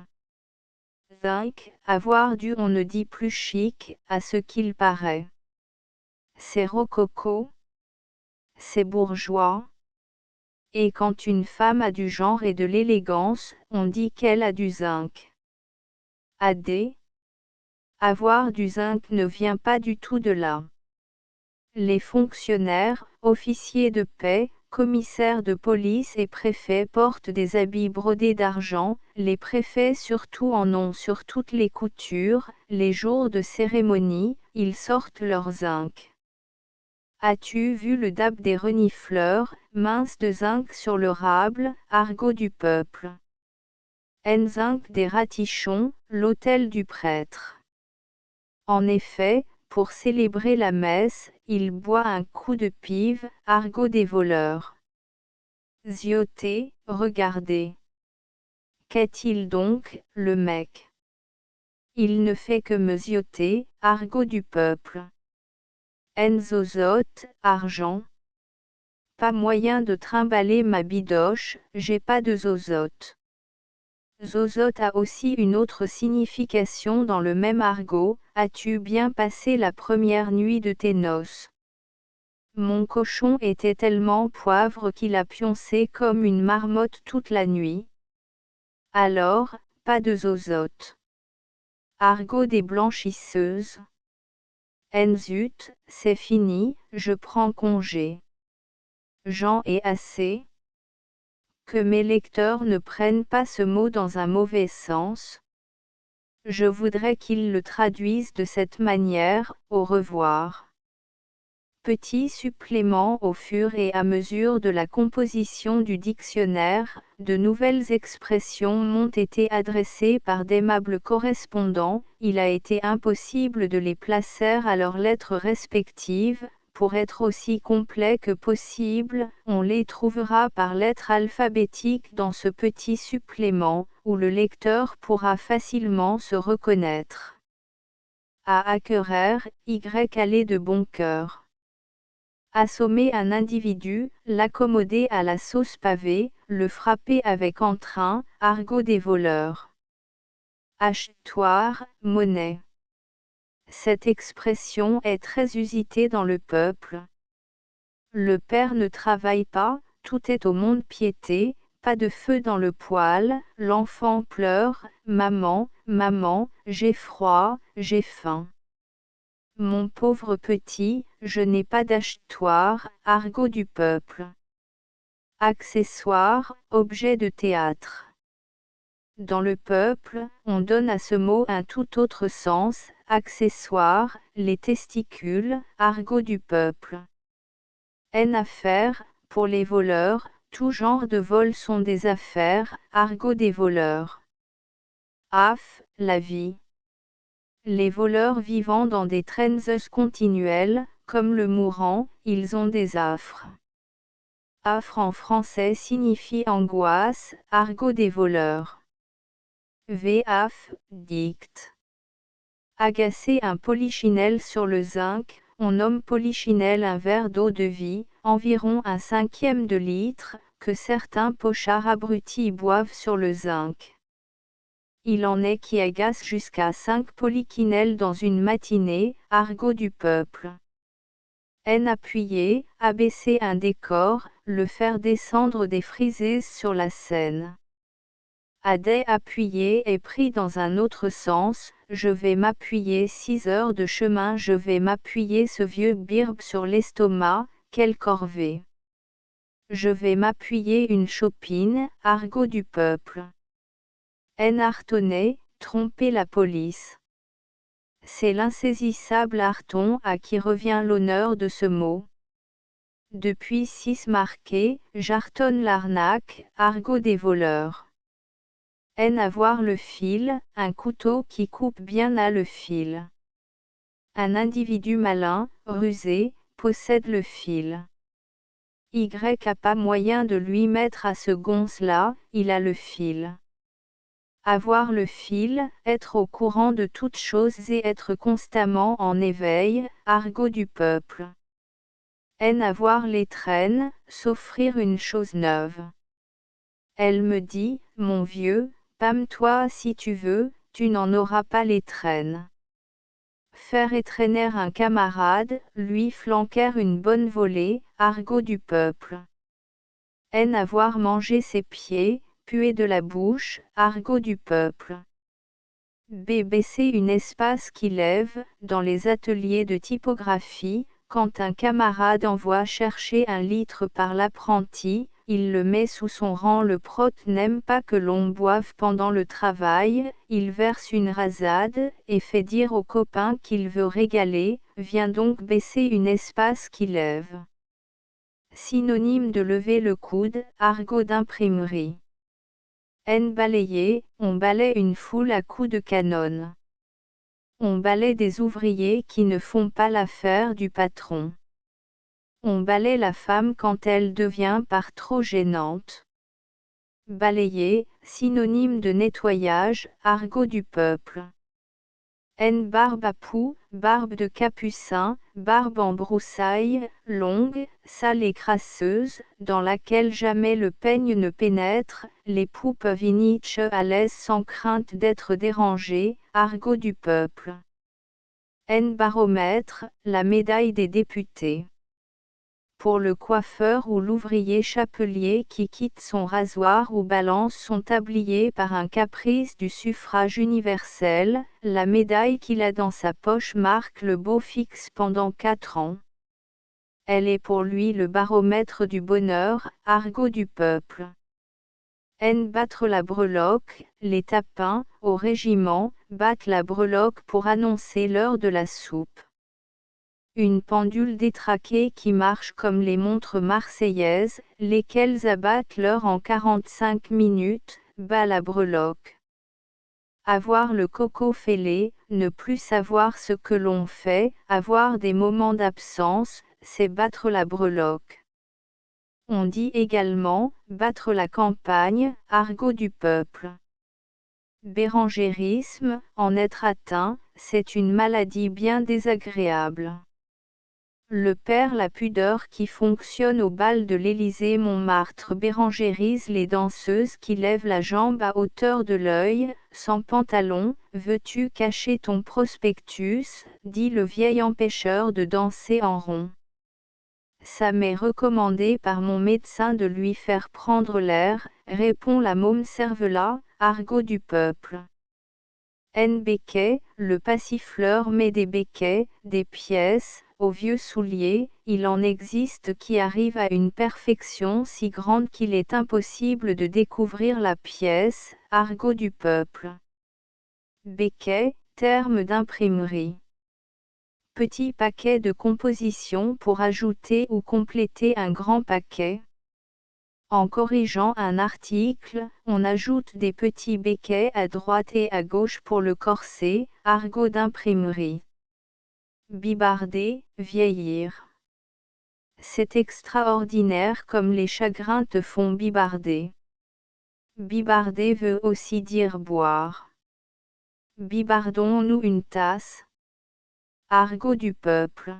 Zinc, avoir du on ne dit plus chic, à ce qu'il paraît. C'est rococo. C'est bourgeois. Et quand une femme a du genre et de l'élégance, on dit qu'elle a du zinc. AD. Avoir du zinc ne vient pas du tout de là. Les fonctionnaires, officiers de paix, commissaires de police et préfets portent des habits brodés d'argent, les préfets surtout en ont sur toutes les coutures, les jours de cérémonie, ils sortent leur zinc. As-tu vu le dab des renifleurs, mince de zinc sur le rable, argot du peuple. Zinc des ratichons, l'autel du prêtre. En effet, pour célébrer la messe, il boit un coup de pive, argot des voleurs. Zioter, regardez. Qu'est-il donc, le mec? Il ne fait que me zioter, argot du peuple. Zozote, argent. Pas moyen de trimballer ma bidoche, j'ai pas de zozote. Zozote a aussi une autre signification dans le même argot, as-tu bien passé la première nuit de tes noces? Mon cochon était tellement poivre qu'il a pioncé comme une marmotte toute la nuit. Alors, pas de zozote. Argot des blanchisseuses. Zut, c'est fini, je prends congé. J'en ai assez. Que mes lecteurs ne prennent pas ce mot dans un mauvais sens. Je voudrais qu'ils le traduisent de cette manière, au revoir. Petit supplément au fur et à mesure de la composition du dictionnaire, de nouvelles expressions m'ont été adressées par d'aimables correspondants, il a été impossible de les placer à leurs lettres respectives, pour être aussi complet que possible, on les trouvera par lettre alphabétique dans ce petit supplément, où le lecteur pourra facilement se reconnaître. A acquérir, Y aller de bon cœur. Assommer un individu, l'accommoder à la sauce pavée, le frapper avec entrain, argot des voleurs. Achetoire, monnaie. Cette expression est très usitée dans le peuple. Le père ne travaille pas, tout est au mont-de-piété, pas de feu dans le poêle, l'enfant pleure, maman, maman, j'ai froid, j'ai faim. Mon pauvre petit, je n'ai pas d'achetoire, argot du peuple. Accessoire, objet de théâtre. Dans le peuple, on donne à ce mot un tout autre sens, accessoire, les testicules, argot du peuple. Affaire, pour les voleurs, tout genre de vols sont des affaires, argot des voleurs. La vie. Les voleurs vivant dans des transes continuelles, comme le mourant, ils ont des affres. Affre en français signifie angoisse, argot des voleurs. Dicte. Agacer un polichinelle sur le zinc, on nomme polichinelle un verre d'eau de vie, environ 1/5 de litre, que certains pochards abrutis boivent sur le zinc. Il en est qui agacent jusqu'à 5 polychinelles dans une matinée, argot du peuple. Appuyer, abaisser un décor, le faire descendre des frisées sur la scène. Appuyer est pris dans un autre sens, je vais m'appuyer 6 heures de chemin, je vais m'appuyer ce vieux birbe sur l'estomac, quelle corvée. Je vais m'appuyer une chopine, argot du peuple. Artonner, tromper la police. C'est l'insaisissable Arton à qui revient l'honneur de ce mot. Depuis 6 marqués, j'artonne l'arnaque, argot des voleurs. Avoir le fil, un couteau qui coupe bien à le fil. Un individu malin, rusé, possède le fil. Y a pas moyen de lui mettre à ce gonce-là, il a le fil. Avoir le fil, être au courant de toutes choses et être constamment en éveil, argot du peuple. Avoir les traînes, s'offrir une chose neuve. Elle me dit, mon vieux, pâme-toi si tu veux, tu n'en auras pas les traînes. Faire étraîner un camarade, lui flanquer une bonne volée, argot du peuple. Avoir mangé ses pieds, puer de la bouche, argot du peuple. Baisser une espace qui lève, dans les ateliers de typographie, quand un camarade envoie chercher un litre par l'apprenti, il le met sous son rang. Le prote n'aime pas que l'on boive pendant le travail, il verse une rasade, et fait dire au copain qu'il veut régaler, vient donc baisser une espace qui lève. Synonyme de lever le coude, argot d'imprimerie. Balayer, on balaie une foule à coups de canon. On balaie des ouvriers qui ne font pas l'affaire du patron. On balaie la femme quand elle devient par trop gênante. Balayer, synonyme de nettoyage, argot du peuple. Barbe à poux, barbe de capucin, barbe en broussailles, longue, sale et crasseuse, dans laquelle jamais le peigne ne pénètre, les poux peuvent y nicher à l'aise sans crainte d'être dérangés, argot du peuple. Baromètre, la médaille des députés. Pour le coiffeur ou l'ouvrier chapelier qui quitte son rasoir ou balance son tablier par un caprice du suffrage universel, la médaille qu'il a dans sa poche marque le beau fixe pendant 4 ans. Elle est pour lui le baromètre du bonheur, argot du peuple. Battre la breloque, les tapins, au régiment, battent la breloque pour annoncer l'heure de la soupe. Une pendule détraquée qui marche comme les montres marseillaises, lesquelles abattent l'heure en 45 minutes, bat la breloque. Avoir le coco fêlé, ne plus savoir ce que l'on fait, avoir des moments d'absence, c'est battre la breloque. On dit également, battre la campagne, argot du peuple. Bérengérisme, en être atteint, c'est une maladie bien désagréable. Le père La Pudeur qui fonctionne au bal de l'Élysée-Montmartre bérengérise les danseuses qui lèvent la jambe à hauteur de l'œil, sans pantalon. Veux-tu cacher ton prospectus, dit le vieil empêcheur de danser en rond. Ça m'est recommandé par mon médecin de lui faire prendre l'air, répond la môme cervelas, argot du peuple. Béquet, le passifleur met des béquets, des pièces, aux vieux souliers, il en existe qui arrivent à une perfection si grande qu'il est impossible de découvrir la pièce, argot du peuple. Béquet, terme d'imprimerie. Petit paquet de composition pour ajouter ou compléter un grand paquet. En corrigeant un article, on ajoute des petits béquets à droite et à gauche pour le corser, argot d'imprimerie. Bibarder, vieillir. C'est extraordinaire comme les chagrins te font bibarder. Bibarder veut aussi dire boire. Bibardons-nous une tasse. Argot du peuple.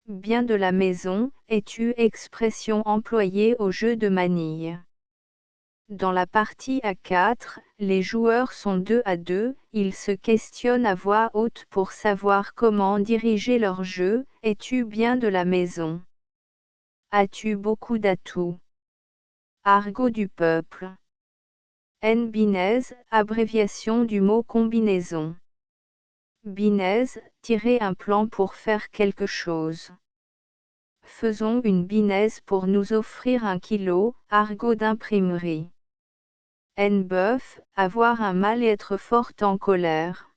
Bien de la maison, es-tu expression employée au jeu de manille. Dans la partie à 4, les joueurs sont 2 à 2, ils se questionnent à voix haute pour savoir comment diriger leur jeu. Es-tu bien de la maison? As-tu beaucoup d'atouts? Argot du peuple. Binèse, abréviation du mot combinaison. Binèse, tirer un plan pour faire quelque chose. Faisons une binèse pour nous offrir 1 kilo, argot d'imprimerie. Bœuf, avoir un mal et être fort en colère.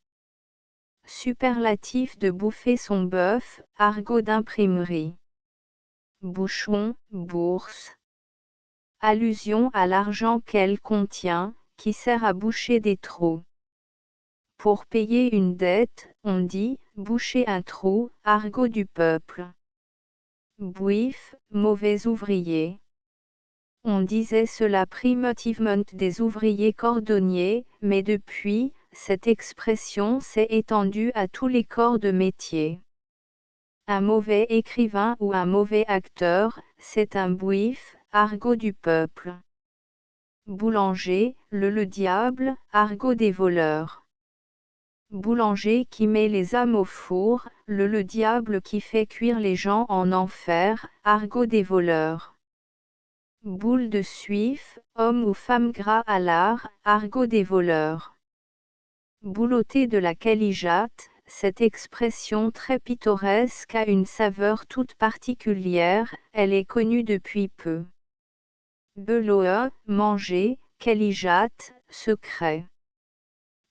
Superlatif de bouffer son bœuf, argot d'imprimerie. Bouchon, bourse. Allusion à l'argent qu'elle contient, qui sert à boucher des trous. Pour payer une dette, on dit « boucher un trou », argot du peuple. Bouif, mauvais ouvrier. On disait cela primitivement des ouvriers cordonniers, mais depuis, cette expression s'est étendue à tous les corps de métier. Un mauvais écrivain ou un mauvais acteur, c'est un bouif, argot du peuple. Boulanger, le diable, argot des voleurs. Boulanger qui met les âmes au four, le diable qui fait cuire les gens en enfer, argot des voleurs. Boule de suif, homme ou femme gras à l'art, argot des voleurs. Boulotter de la calijate, cette expression très pittoresque a une saveur toute particulière, elle est connue depuis peu. Beloe, manger, calijate, secret.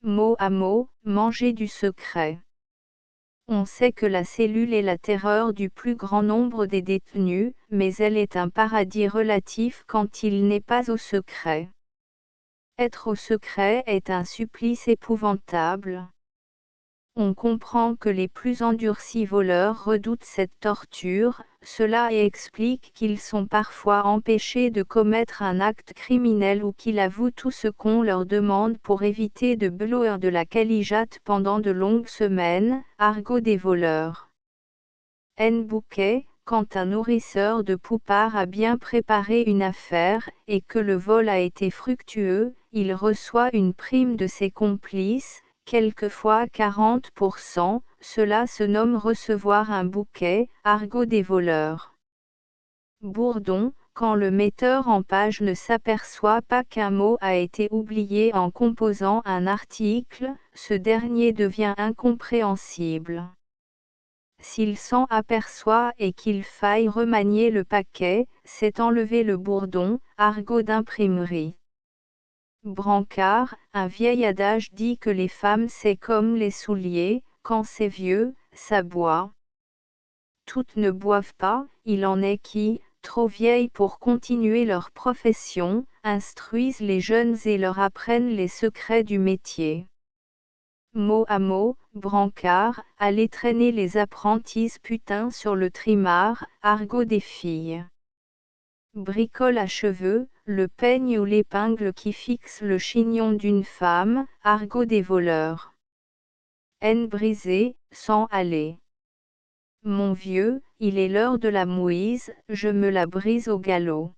Mot à mot, manger du secret. On sait que la cellule est la terreur du plus grand nombre des détenus, mais elle est un paradis relatif quand il n'est pas au secret. Être au secret est un supplice épouvantable. On comprend que les plus endurcis voleurs redoutent cette torture, cela explique qu'ils sont parfois empêchés de commettre un acte criminel ou qu'ils avouent tout ce qu'on leur demande pour éviter de beloir de la calijate pendant de longues semaines, argot des voleurs. N. Bouquet, quand un nourrisseur de poupard a bien préparé une affaire, et que le vol a été fructueux, il reçoit une prime de ses complices, quelquefois 40%, cela se nomme recevoir un bouquet, argot des voleurs. Bourdon, quand le metteur en page ne s'aperçoit pas qu'un mot a été oublié en composant un article, ce dernier devient incompréhensible. S'il s'en aperçoit et qu'il faille remanier le paquet, c'est enlever le bourdon, argot d'imprimerie. Brancard, un vieil adage dit que les femmes c'est comme les souliers, quand c'est vieux, ça boit. Toutes ne boivent pas, il en est qui, trop vieilles pour continuer leur profession, instruisent les jeunes et leur apprennent les secrets du métier. Mot à mot, Brancard, allez traîner les apprentis putains sur le trimard, argot des filles. Bricole à cheveux, le peigne ou l'épingle qui fixe le chignon d'une femme, argot des voleurs. Haine brisée, sans aller. Mon vieux, il est l'heure de la mouise, je me la brise au galop.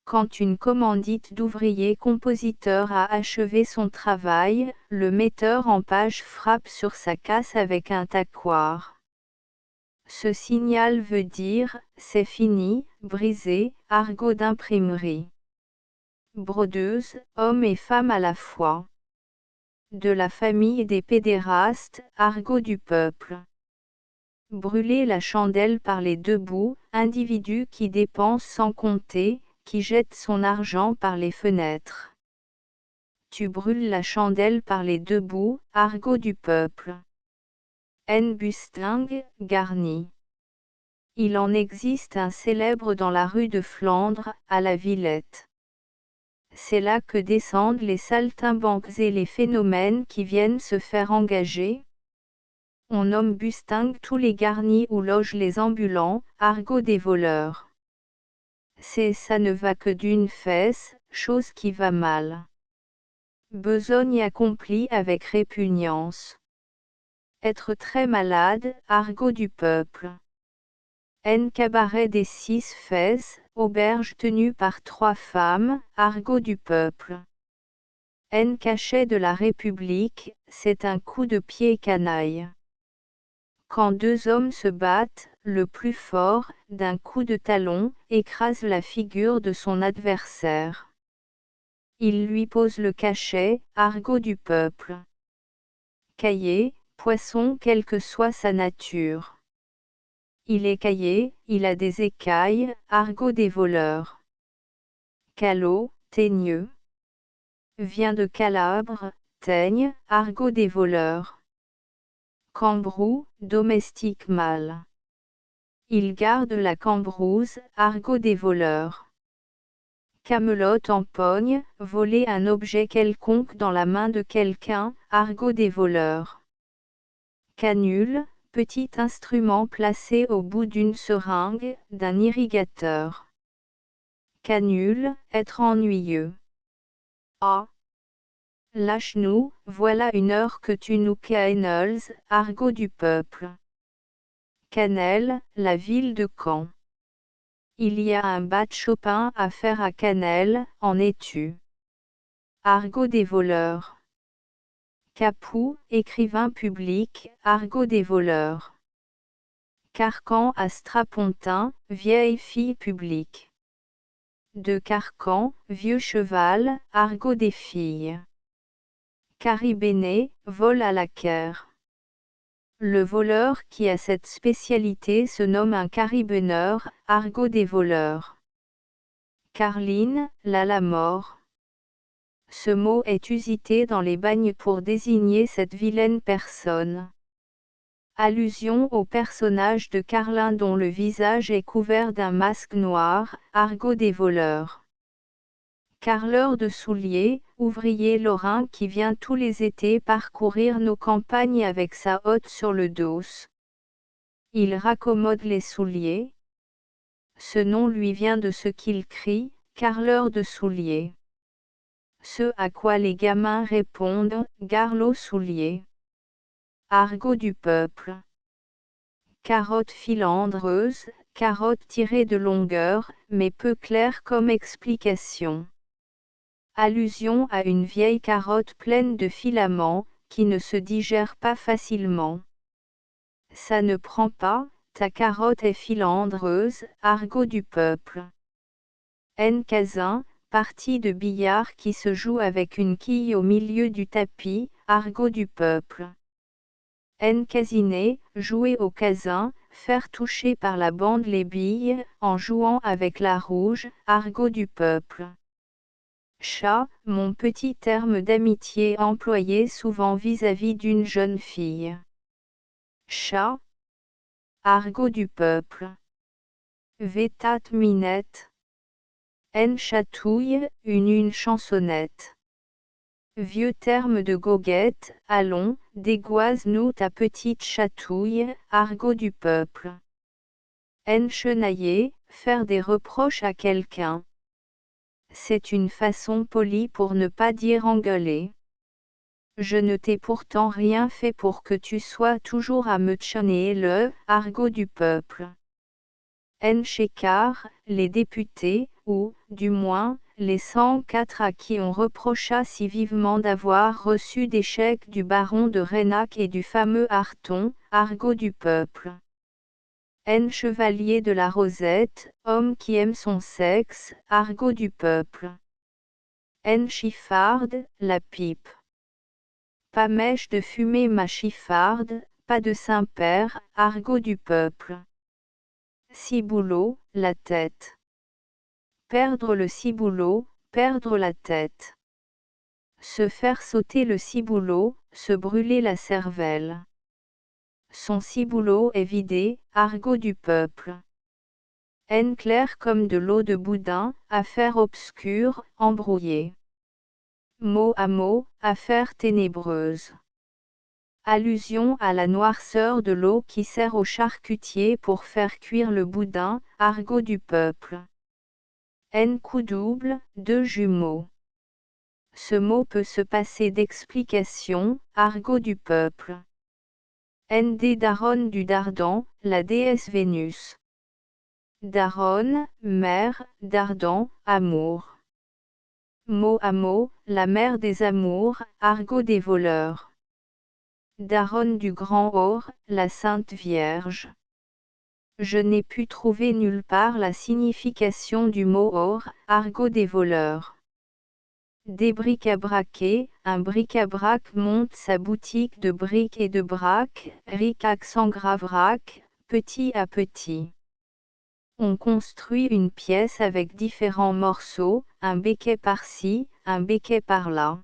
Quand une commandite d'ouvrier compositeur a achevé son travail, le metteur en page frappe sur sa casse avec un taccoir. Ce signal veut dire « c'est fini, brisé », argot d'imprimerie. Brodeuse, homme et femme à la fois. De la famille des pédérastes, argot du peuple. Brûler la chandelle par les deux bouts, individu qui dépense sans compter, qui jette son argent par les fenêtres. Tu brûles la chandelle par les deux bouts, argot du peuple. N. Bustingue, garni. Il en existe un célèbre dans la rue de Flandre, à la Villette. C'est là que descendent les saltimbanques et les phénomènes qui viennent se faire engager. On nomme Bustingue tous les garnis où logent les ambulants, argot des voleurs. Ça ne va que d'une fesse, chose qui va mal. Besogne accomplie avec répugnance. Être très malade, argot du peuple. N. Cabaret des 6 fesses, auberge tenue par 3 femmes, argot du peuple. N. Cachet de la République, c'est un coup de pied canaille. Quand deux hommes se battent, le plus fort, d'un coup de talon, écrase la figure de son adversaire. Il lui pose le cachet, argot du peuple. Caillé, poisson quelle que soit sa nature. Il est caillé, il a des écailles, argot des voleurs. Calot, teigneux. Vient de Calabre, teigne, argot des voleurs. Cambrou, domestique mâle. Il garde la cambrouse, argot des voleurs. Camelote empoigne, voler un objet quelconque dans la main de quelqu'un, argot des voleurs. Canule, petit instrument placé au bout d'une seringue, d'un irrigateur. Canule, être ennuyeux. Ah! Lâche-nous, voilà une heure que tu nous canels, argot du peuple. Canel, la ville de Caen. Il y a un bas de Chopin à faire à Canel, en es-tu? Argot des voleurs. Capoue, écrivain public, argot des voleurs. Carcan à Strapontin, vieille fille publique. De Carcan, vieux cheval, argot des filles. Caribéné, vol à la caire. Le voleur qui a cette spécialité se nomme un caribéneur, argot des voleurs. Carline, la mort. Ce mot est usité dans les bagnes pour désigner cette vilaine personne. Allusion au personnage de Carlin dont le visage est couvert d'un masque noir, argot des voleurs. Carleur de souliers, ouvrier lorrain qui vient tous les étés parcourir nos campagnes avec sa hotte sur le dos. Il raccommode les souliers. Ce nom lui vient de ce qu'il crie, carleur de souliers. Ce à quoi les gamins répondent, garlot souliers. Argot du peuple. Carotte filandreuse, carotte tirée de longueur, mais peu claire comme explication. Allusion à une vieille carotte pleine de filaments, qui ne se digère pas facilement. Ça ne prend pas, ta carotte est filandreuse, argot du peuple. Casin, partie de billard qui se joue avec une quille au milieu du tapis, argot du peuple. Casiner, jouer au casin, faire toucher par la bande les billes, en jouant avec la rouge, argot du peuple. Chat, mon petit terme d'amitié employé souvent vis-à-vis d'une jeune fille. Chat. Argot du peuple. Vétat minette. Chatouille, une chansonnette. Vieux terme de goguette, allons, dégoise-nous ta petite chatouille, argot du peuple. Chenailler, faire des reproches à quelqu'un. C'est une façon polie pour ne pas dire engueuler. Je ne t'ai pourtant rien fait pour que tu sois toujours à me tchanner le argot du peuple. Chécard, les députés, ou, du moins, les 104 à qui on reprocha si vivement d'avoir reçu des chèques du baron de Reynac et du fameux Arton, argot du peuple. Chevalier de la Rosette, homme qui aime son sexe, argot du peuple. Chiffarde, la pipe. Pas mèche de fumer ma chiffarde, pas de Saint-Père, argot du peuple. Ciboulot, la tête. Perdre le ciboulot, perdre la tête. Se faire sauter le ciboulot, se brûler la cervelle. Son ciboulot est vidé, argot du peuple. Clair comme de l'eau de boudin, affaire obscure, embrouillée. Mot à mot, affaire ténébreuse. Allusion à la noirceur de l'eau qui sert au charcutier pour faire cuire le boudin, argot du peuple. Coup double, deux jumeaux. Ce mot peut se passer d'explication, argot du peuple. Daronne du Dardan, la déesse Vénus. Daronne, mère, Dardan, amour. Mot à mot, la mère des amours, argot des voleurs. Daronne du Grand Or, la Sainte Vierge. Je n'ai pu trouver nulle part la signification du mot or, argot des voleurs. Débric-à-braquer, un bric-à-brac monte sa boutique de briques et de braques, ric accent grave rac, petit à petit. On construit une pièce avec différents morceaux, un béquet par-ci, un béquet par-là.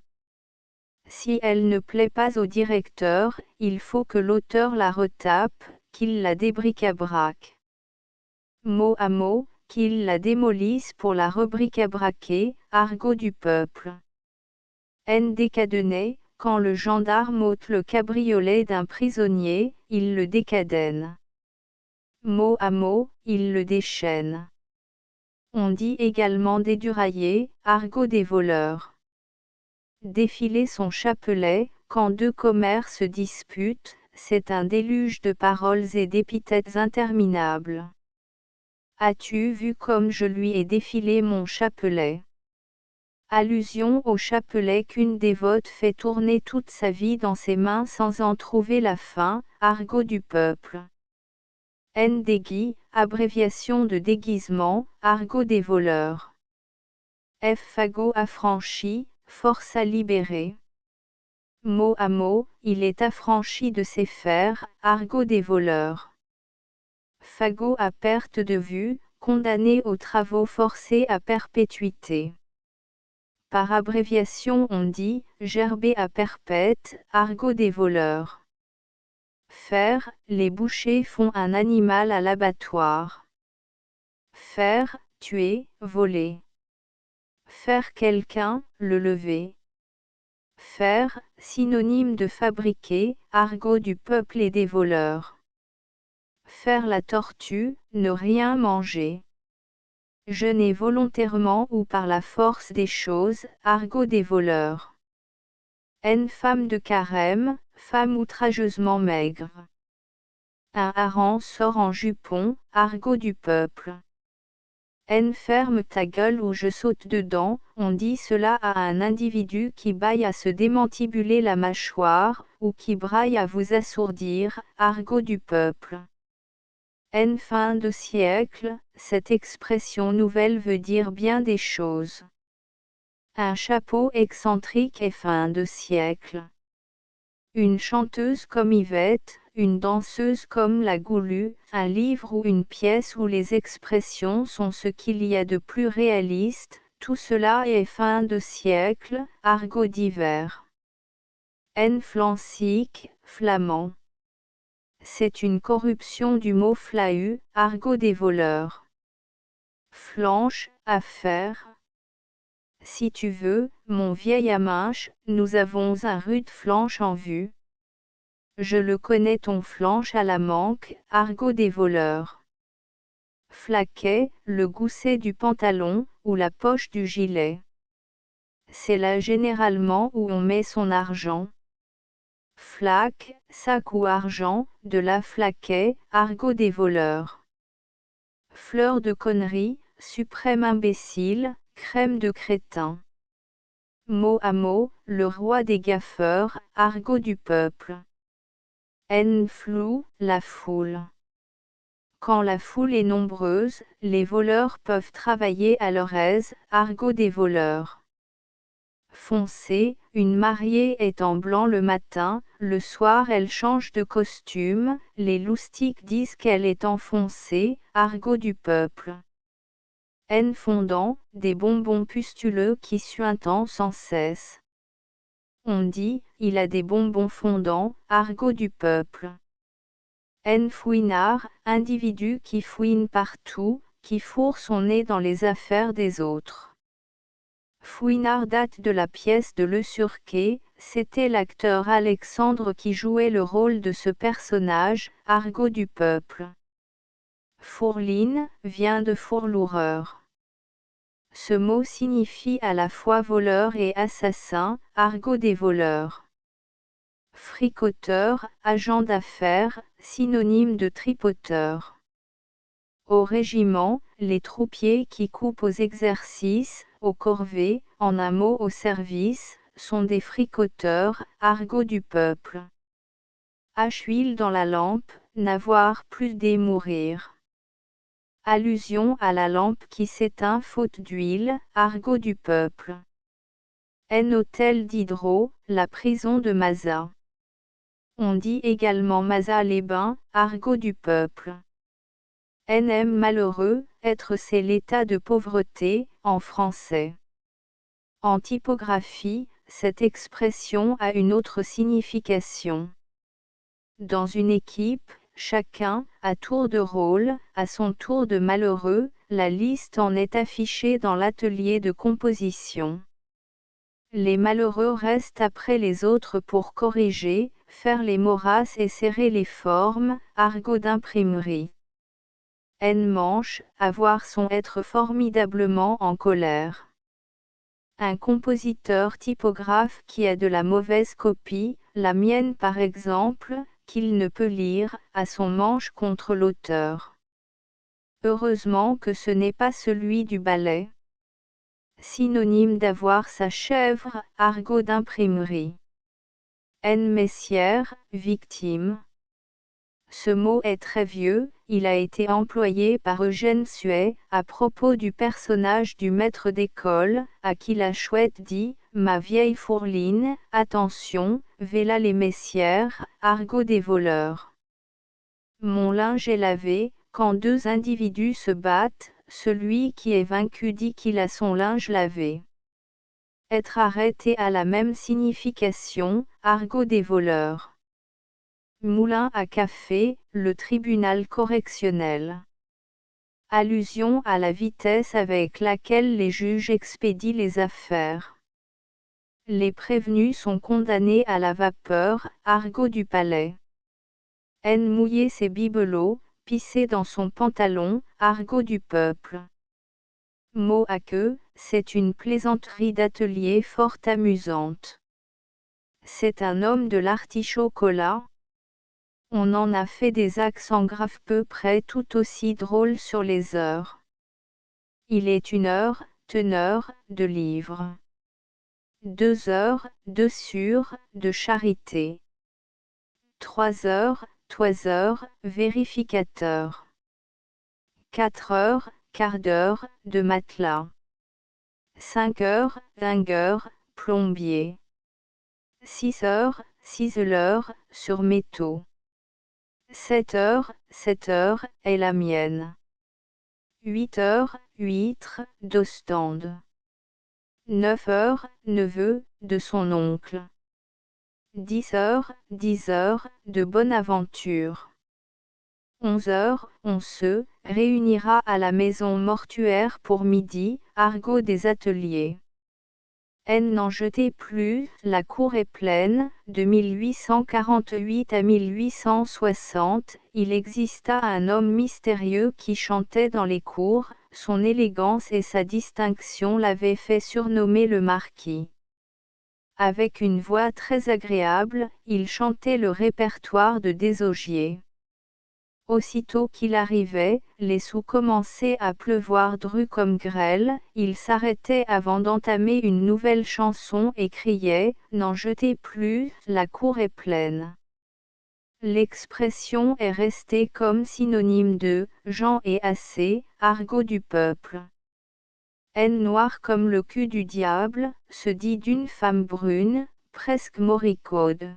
Si elle ne plaît pas au directeur, il faut que l'auteur la retape, qu'il la débric-à-braque. Mot à mot, qu'il la démolisse pour la rebric-à-braquer, argot du peuple. Décadener, quand le gendarme ôte le cabriolet d'un prisonnier, il le décadène. Mot à mot, il le déchaîne. On dit également dédurailler, argot des voleurs. Défiler son chapelet, quand deux commères se disputent, c'est un déluge de paroles et d'épithètes interminables. As-tu vu comme je lui ai défilé mon chapelet? Allusion au chapelet qu'une dévote fait tourner toute sa vie dans ses mains sans en trouver la fin, argot du peuple. Dégui, abréviation de déguisement, argot des voleurs. Fagot affranchi, force à libérer. Mot à mot, il est affranchi de ses fers, argot des voleurs. Fagot à perte de vue, condamné aux travaux forcés à perpétuité. Par abréviation on dit, gerbé à perpète, argot des voleurs. Faire, les bouchers font un animal à l'abattoir. Faire, tuer, voler. Faire quelqu'un, le lever. Faire, synonyme de fabriquer, argot du peuple et des voleurs. Faire la tortue, ne rien manger. Jeûner volontairement ou par la force des choses, argot des voleurs. Femme de carême, femme outrageusement maigre. Un hareng sort en jupon, argot du peuple. Ferme ta gueule ou je saute dedans, on dit cela à un individu qui bâille à se démantibuler la mâchoire, ou qui braille à vous assourdir, argot du peuple. Fin de siècle, cette expression nouvelle veut dire bien des choses. Un chapeau excentrique est fin de siècle. Une chanteuse comme Yvette, une danseuse comme la Goulue, un livre ou une pièce où les expressions sont ce qu'il y a de plus réaliste, tout cela est fin de siècle, argot d'hiver. Flancique, flamand. C'est une corruption du mot flahut, argot des voleurs. Flanche, affaire. Si tu veux, mon vieil Aminche, nous avons un rude flanche en vue. Je le connais ton flanche à la manque, argot des voleurs. Flaquet, le gousset du pantalon, ou la poche du gilet. C'est là généralement où on met son argent. Flaque, sac ou argent, de la flaquet, argot des voleurs. Fleur de connerie, suprême imbécile, crème de crétin. Mot à mot, le roi des gaffeurs, argot du peuple. Flou, la foule. Quand la foule est nombreuse, les voleurs peuvent travailler à leur aise, argot des voleurs. Foncé, une mariée est en blanc le matin, le soir elle change de costume, les loustiques disent qu'elle est enfoncée, argot du peuple. Fondant, des bonbons pustuleux qui suintent sans cesse. On dit, il a des bonbons fondants, argot du peuple. Fouinard, individu qui fouine partout, qui fourre son nez dans les affaires des autres. Fouinard date de la pièce de Le Surqué, c'était l'acteur Alexandre qui jouait le rôle de ce personnage, argot du peuple. Fourline, vient de fourloureur. Ce mot signifie à la fois voleur et assassin, argot des voleurs. Fricoteur, agent d'affaires, synonyme de tripoteur. Au régiment, les troupiers qui coupent aux exercices, aux corvées, en un mot au service, sont des fricoteurs, argot du peuple. Huile dans la lampe, n'avoir plus mourir. Allusion à la lampe qui s'éteint faute d'huile, argot du peuple. Hôtel d'Hydro, la prison de Mazas. On dit également Mazas-les-Bains, argot du peuple. Malheureux, être c'est l'état de pauvreté, en français. En typographie, cette expression a une autre signification. Dans une équipe, chacun, à tour de rôle, a son tour de malheureux, la liste en est affichée dans l'atelier de composition. Les malheureux restent après les autres pour corriger, faire les morasses et serrer les formes, argot d'imprimerie. Manche, avoir son être formidablement en colère. Un compositeur typographe qui a de la mauvaise copie, la mienne par exemple, qu'il ne peut lire, a son manche contre l'auteur. Heureusement que ce n'est pas celui du ballet. Synonyme d'avoir sa chèvre, argot d'imprimerie. Messière, victime. Ce mot est très vieux, il a été employé par Eugène Suet, à propos du personnage du maître d'école, à qui la chouette dit « Ma vieille fourline, attention, v'là les messières, argot des voleurs. » Mon linge est lavé, quand deux individus se battent, celui qui est vaincu dit qu'il a son linge lavé. Être arrêté a la même signification, argot des voleurs. moulin à café, le tribunal correctionnel. Allusion à la vitesse avec laquelle les juges expédient les affaires. Les prévenus sont condamnés à la vapeur, argot du palais. N mouiller ses bibelots, pisser dans son pantalon, argot du peuple. Mot à queue, c'est une plaisanterie d'atelier fort amusante. C'est un homme de l'artichaut cola. On en a fait des accents graves peu près tout aussi drôles sur les heures. Il est 1 heure, teneur, de livres. 2 heures, de sûre, de charité. 3 heures, toiseur, vérificateur. 4 heures, quart d'heure, de matelas. 5 heures, dingueur, plombier. 6 heures, ciseleur, sur métaux. 7 heures, 7 heures, est la mienne. 8 heures, huître, d'Ostende. 9 heures, neveu, de son oncle. 10 heures, 10 heures, de Bonaventure. 11 heures, on se réunira à la maison mortuaire pour midi, argot des ateliers. N n'en jetez plus, la cour est pleine. De 1848 à 1860, il exista un homme mystérieux qui chantait dans les cours, son élégance et sa distinction l'avaient fait surnommer le marquis. Avec une voix très agréable, il chantait le répertoire de Désaugiers. Aussitôt qu'il arrivait, les sous commençaient à pleuvoir dru comme grêle, il s'arrêtait avant d'entamer une nouvelle chanson et criait « N'en jetez plus, la cour est pleine ». L'expression est restée comme synonyme de « Jean est assez », argot du peuple. N noir comme le cul du diable, se dit d'une femme brune, presque moricaude.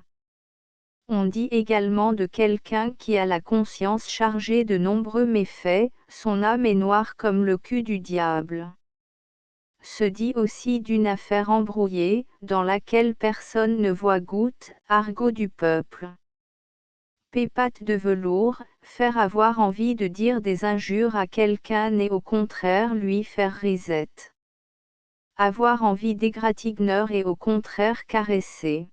On dit également de quelqu'un qui a la conscience chargée de nombreux méfaits, son âme est noire comme le cul du diable. Se dit aussi d'une affaire embrouillée, dans laquelle personne ne voit goutte, argot du peuple. Pépate de velours, faire avoir envie de dire des injures à quelqu'un et au contraire lui faire risette. Avoir envie d'égratigneur et au contraire caresser.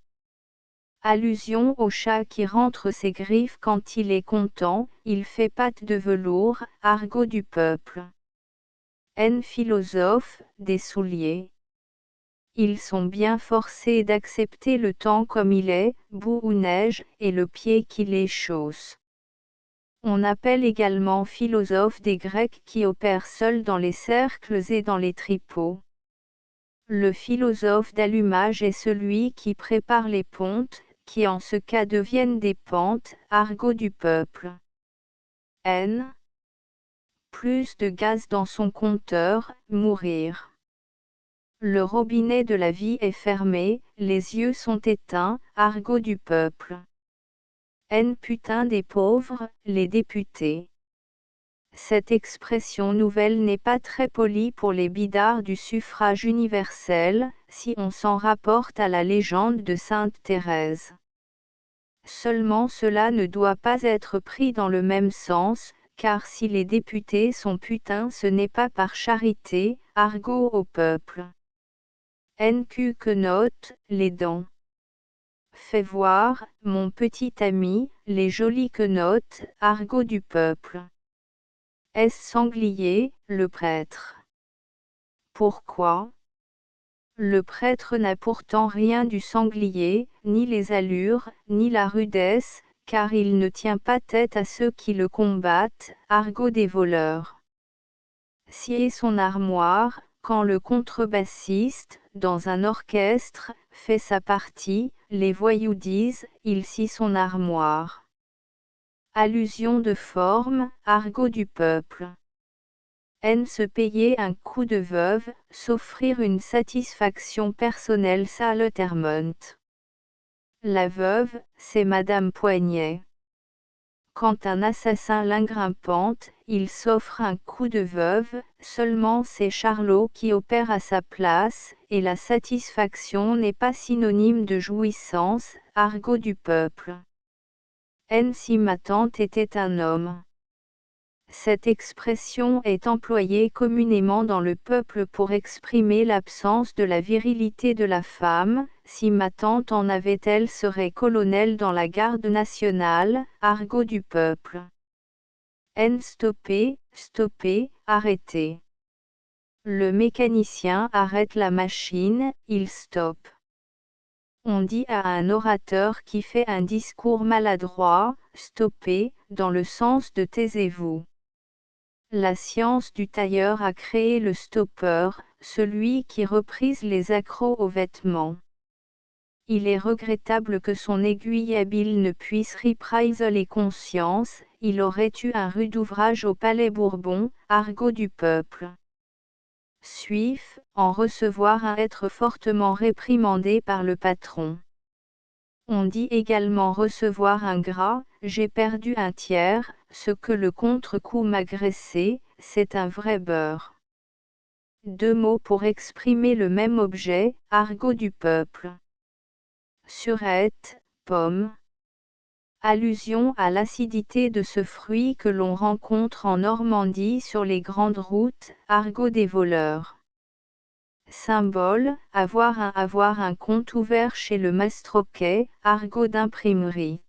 Allusion au chat qui rentre ses griffes quand il est content, il fait patte de velours, argot du peuple. N philosophe, des souliers. Ils sont bien forcés d'accepter le temps comme il est, boue ou neige, et le pied qui les chausse. On appelle également philosophe des Grecs qui opèrent seuls dans les cercles et dans les tripots. Le philosophe d'allumage est celui qui prépare les pontes, qui en ce cas deviennent des pentes, argot du peuple. N. Plus de gaz dans son compteur, mourir. Le robinet de la vie est fermé, les yeux sont éteints, argot du peuple. N putain des pauvres, les députés. Cette expression nouvelle n'est pas très polie pour les bidards du suffrage universel, si on s'en rapporte à la légende de Sainte Thérèse. Seulement cela ne doit pas être pris dans le même sens, car si les députés sont putains ce n'est pas par charité, argot au peuple. NQ que note, les dents. Fais voir, mon petit ami, les jolies quenottes, argot du peuple. Est-ce sanglier, le prêtre? Pourquoi? Le prêtre n'a pourtant rien du sanglier, ni les allures, ni la rudesse, car il ne tient pas tête à ceux qui le combattent, argot des voleurs. Scier son armoire, quand le contrebassiste, dans un orchestre, fait sa partie, les voyous disent, il scie son armoire. Allusion de forme, argot du peuple. N se payer un coup de veuve, s'offrir une satisfaction personnelle saleterment. La veuve, c'est Madame Poignet. Quand un assassin l'ingrimpante, il s'offre un coup de veuve, seulement c'est Charlot qui opère à sa place, et la satisfaction n'est pas synonyme de jouissance, argot du peuple. N si ma tante était un homme. Cette expression est employée communément dans le peuple pour exprimer l'absence de la virilité de la femme. Si ma tante en avait, elle serait colonel dans la garde nationale, argot du peuple. N stopper, stopper, arrêter. Le mécanicien arrête la machine, il stoppe. On dit à un orateur qui fait un discours maladroit, stoppez, dans le sens de taisez-vous. La science du tailleur a créé le stopper, celui qui reprise les accrocs aux vêtements. Il est regrettable que son aiguille habile ne puisse repriser les consciences, il aurait eu un rude ouvrage au Palais Bourbon, argot du peuple. Suif, en recevoir un, être fortement réprimandé par le patron. On dit également recevoir un gras, j'ai perdu un tiers, ce que le contre-coup m'a graissé, c'est un vrai beurre. Deux mots pour exprimer le même objet, argot du peuple. Surette, pomme. Allusion à l'acidité de ce fruit que l'on rencontre en Normandie sur les grandes routes, argot des voleurs. Symbole, avoir un compte ouvert chez le Mastroquet, argot d'imprimerie.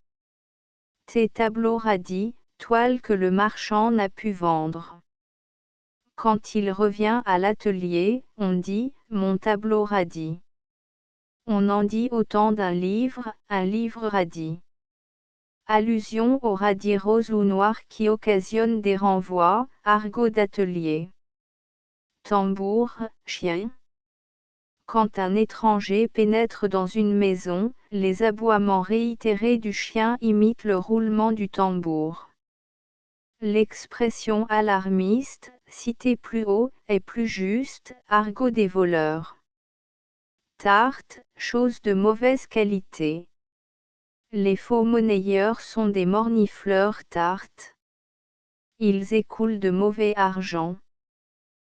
Tableau radis, toile que le marchand n'a pu vendre. Quand il revient à l'atelier, on dit « mon tableau radis ». On en dit autant d'un livre, un livre radis. Allusion au radis rose ou noir qui occasionne des renvois, argot d'atelier. Tambour, chien. Quand un étranger pénètre dans une maison, les aboiements réitérés du chien imitent le roulement du tambour. L'expression alarmiste, citée plus haut, est plus juste, argot des voleurs. Tarte, chose de mauvaise qualité. Les faux monnayeurs sont des mornifleurs tartes. Ils écoulent de mauvais argent.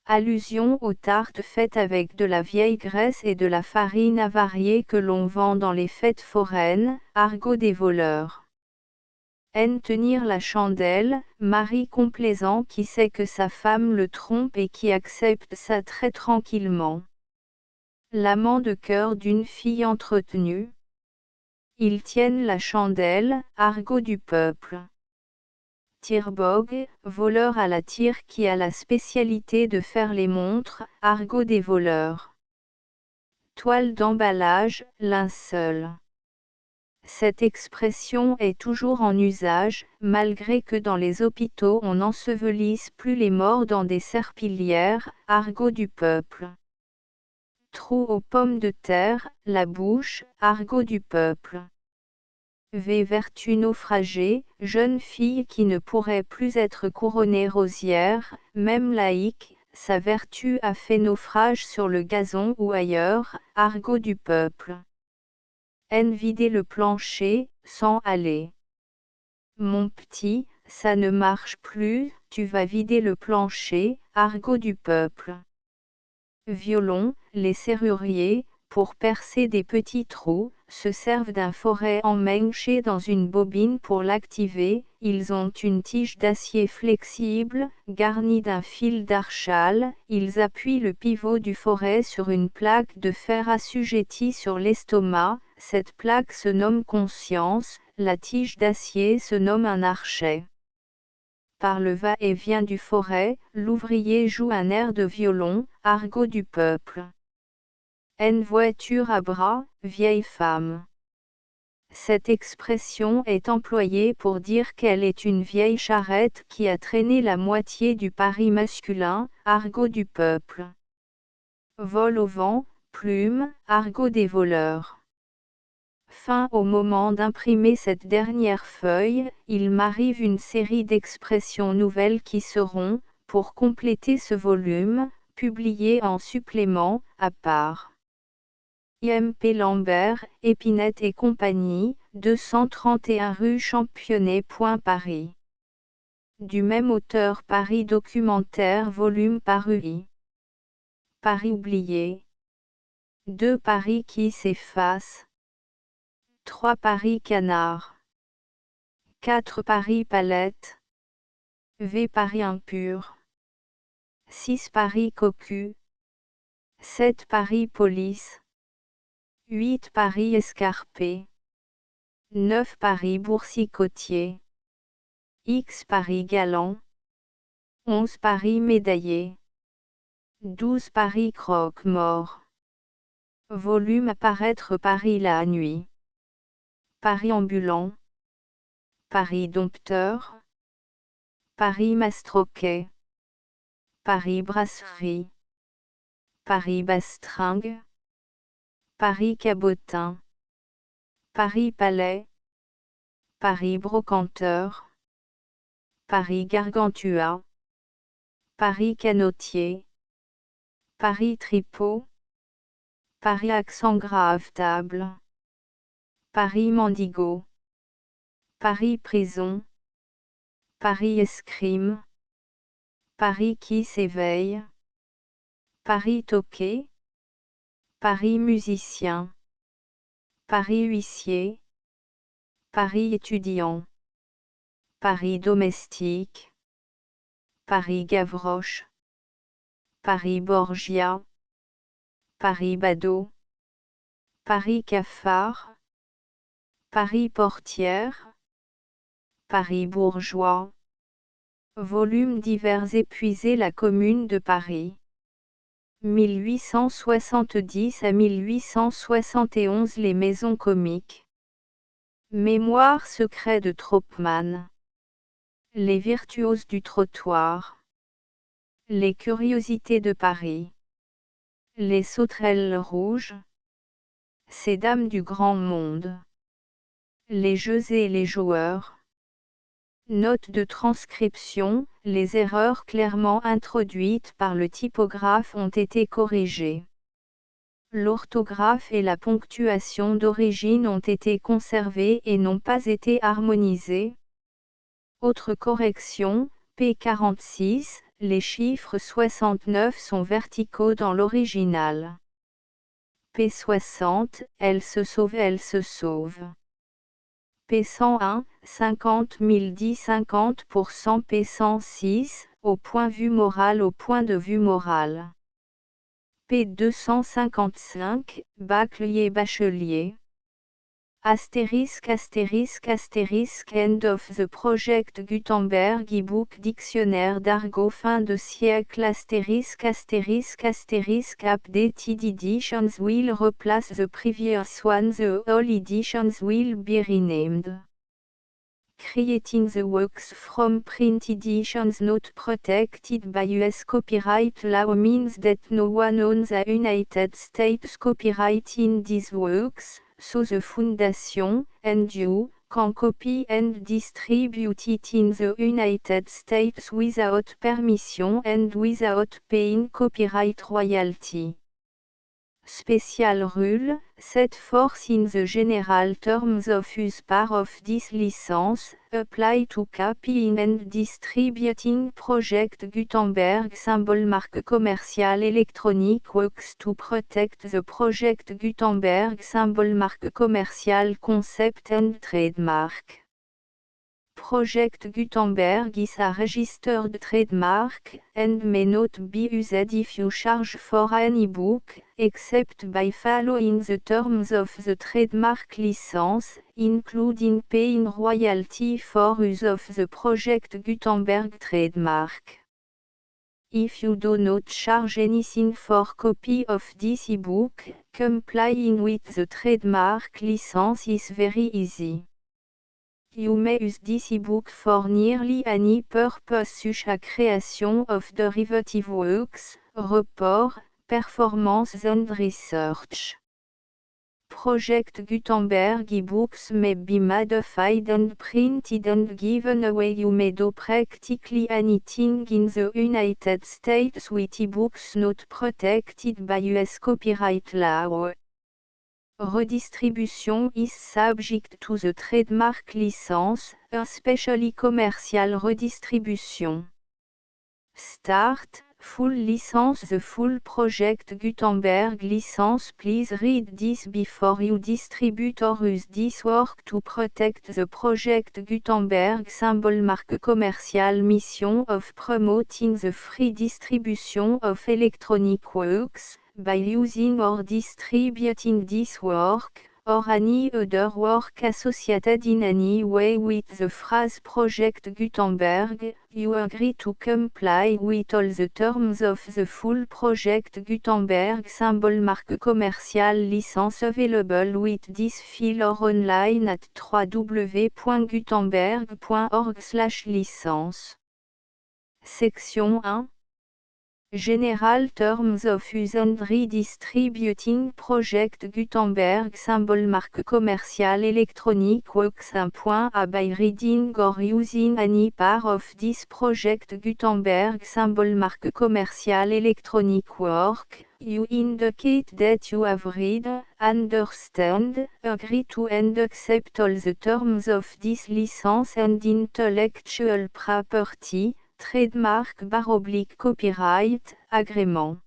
Allusion aux tartes faites avec de la vieille graisse et de la farine avariée que l'on vend dans les fêtes foraines, argot des voleurs. N tenir la chandelle, mari complaisant qui sait que sa femme le trompe et qui accepte ça très tranquillement. L'amant de cœur d'une fille entretenue. Ils tiennent la chandelle, argot du peuple. Tirbog, voleur à la tire qui a la spécialité de faire les montres, argot des voleurs. Toile d'emballage, linceul. Cette expression est toujours en usage, malgré que dans les hôpitaux on n'ensevelisse plus les morts dans des serpillières, argot du peuple. Trou aux pommes de terre, la bouche, argot du peuple. Vertu naufragée, jeune fille qui ne pourrait plus être couronnée rosière, même laïque, sa vertu a fait naufrage sur le gazon ou ailleurs, argot du peuple. N vider le plancher, sans aller. Mon petit, ça ne marche plus, tu vas vider le plancher, argot du peuple. Violon, les serruriers, pour percer des petits trous, se servent d'un foret emmanché dans une bobine pour l'activer. Ils ont une tige d'acier flexible, garnie d'un fil d'archal. Ils appuient le pivot du foret sur une plaque de fer assujettie sur l'estomac. Cette plaque se nomme conscience, la tige d'acier se nomme un archet. Par le va-et-vient du foret, l'ouvrier joue un air de violon, argot du peuple. N voiture à bras, vieille femme. Cette expression est employée pour dire qu'elle est une vieille charrette qui a traîné la moitié du Paris masculin, argot du peuple. Vol au vent, plume, argot des voleurs. Fin au moment d'imprimer cette dernière feuille, il m'arrive une série d'expressions nouvelles qui seront, pour compléter ce volume, publiées en supplément, à part. IMP Lambert, Épinette et compagnie, 231 rue Championnet. Paris. Du même auteur Paris Documentaire volume par UI. Paris oublié. 2 Paris qui s'effacent. 3 Paris canard. 4 Paris Palette. V Paris Impur. 6 Paris Cocu. 7 Paris Police. 8 Paris Escarpé. 9 Paris Boursicotier. X Paris Galant. 11 Paris Médaillé. 12 Paris Croque-Mort. Volume apparaître Paris la nuit. Paris ambulant. Paris dompteur. Paris mastroquet. Paris brasserie. Paris bastringue. Paris cabotin. Paris palais. Paris brocanteur. Paris gargantua. Paris canotier. Paris tripot. Paris accent grave table. Paris mendigo. Paris prison. Paris escrime. Paris qui s'éveille. Paris toqué. Paris musicien. Paris huissier. Paris étudiant. Paris domestique. Paris Gavroche. Paris Borgia. Paris Badaud. Paris cafard. Paris portière. Paris bourgeois. Volumes divers épuisés la Commune de Paris. 1870 à 1871 Les maisons comiques. Mémoire secret de Troppmann. Les virtuoses du trottoir. Les curiosités de Paris. Les sauterelles rouges. Ces dames du grand monde. Les jeux et les joueurs. Note de transcription, les erreurs clairement introduites par le typographe ont été corrigées. L'orthographe et la ponctuation d'origine ont été conservées et n'ont pas été harmonisées. Autre correction, P46, les chiffres 69 sont verticaux dans l'original. P60, elle se sauve. P101, 50 000 dit 50%. P106, au point de vue moral. P255, Bachelier. Astérisque end of the project Gutenberg e-book dictionnaire d'argot fin de siècle updated editions will replace the previous one, the all editions will be renamed. Creating the works from print editions not protected by US copyright law means that no one owns the United States copyright in these works, so the Foundation, and you, can copy and distribute it in the United States without permission and without paying copyright royalty. Special rule, set forth in the general terms of use part of this license, apply to copying and distributing Project Gutenberg symbol marque commerciale electronic works to protect the Project Gutenberg symbol marque commerciale concept and trademark. Project Gutenberg is a registered trademark, and may not be used if you charge for an e-book, except by following the terms of the trademark license, including paying royalty for use of the Project Gutenberg trademark. If you do not charge anything for copy of this e-book, complying with the trademark license is very easy. You may use this e-book for nearly any purpose such as creation of derivative works, report, performance and research. Project Gutenberg e-books may be modified and printed and given away. You may do practically anything in the United States with e-books not protected by US copyright law. Redistribution is subject to the trademark license, especially commercial redistribution. Start, Full license. The full project Gutenberg license. Please read this before you distribute or use this work to protect the project Gutenberg symbol. Marque commerciale. Mission of promoting the free distribution of electronic works, by using or distributing this work, or any other work associated in any way with the phrase Project Gutenberg. You agree to comply with all the terms of the full Project Gutenberg symbol. Marque commerciale. Licence available with this file or online at www.gutenberg.org/licence. Section 1. General Terms of Use and Redistributing Project Gutenberg symbol. Marque commerciale Electronic Works. 1.a By reading or using any part of this Project Gutenberg symbol. Marque commerciale Electronic Work, you indicate that you have read, understand, agree to and accept all the terms of this license and intellectual property, trademark / copyright, agreement.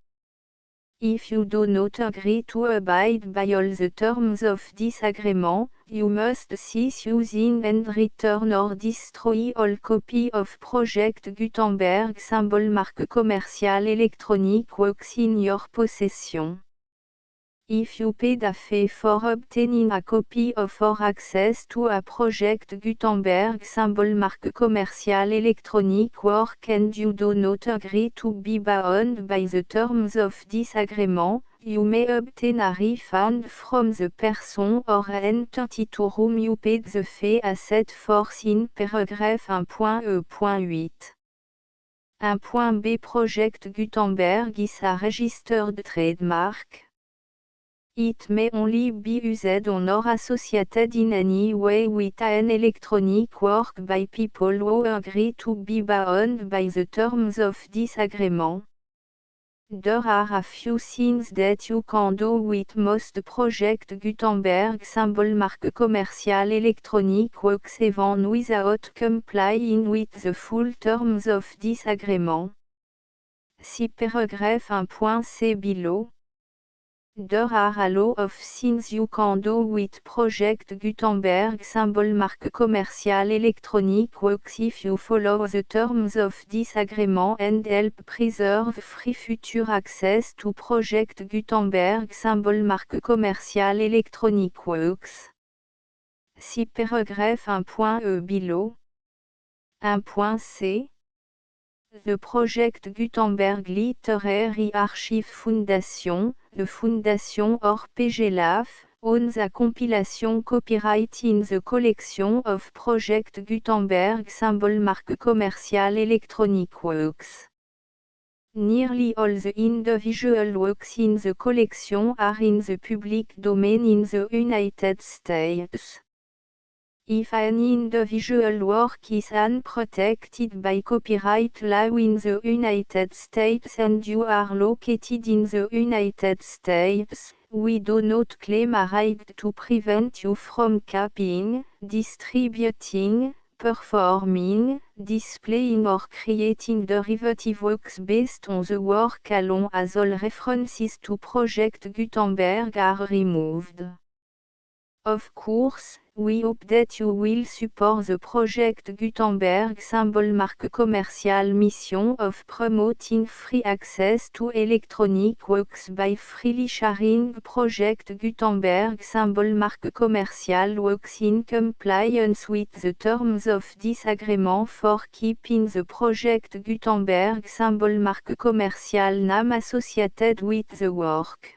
If you do not agree to abide by all the terms of this agreement, you must cease using and return or destroy all copy of Project Gutenberg symbol. Marque commerciale Electronic Works in your possession. If you paid a fee for obtaining a copy of or access to a Project Gutenberg symbol. Marque commerciale Electronic Work and you do not agree to be bound by the terms of this agreement, you may obtain a refund from the person or entity to whom you paid the fee as set forth in paragraph 1.e.8. 1.b Project Gutenberg is a registered trademark. It may only be used on or associated in any way with an electronic work by people who agree to be bound by the terms of this agreement. There are a few things that you can do with most Project Gutenberg symbol. Marque commerciale Electronic Works even without complying with the full terms of this agreement. See paragraph 1.c below. There are a lot of things you can do with Project Gutenberg symbol. Marque commerciale Electronic Works if you follow the terms of this agreement and help preserve free future access to Project Gutenberg symbol. Marque commerciale Electronic Works. See paragraph 1.e below. 1.c. The Project Gutenberg Literary Archive Foundation, the Foundation or PGLAF, owns a compilation copyright in the collection of Project Gutenberg symbol. Marque commerciale Electronic Works. Nearly all the individual works in the collection are in the public domain in the United States. If an individual work is unprotected by copyright law in the United States and you are located in the United States, we do not claim a right to prevent you from copying, distributing, performing, displaying or creating derivative works based on the work alone as all references to Project Gutenberg are removed. Of course, we hope that you will support the Project Gutenberg symbol. Marque commerciale mission of promoting free access to electronic works by freely sharing Project Gutenberg symbol. Marque commerciale works in compliance with the terms of this agreement for keeping the Project Gutenberg symbol. Marque commerciale name associated with the work.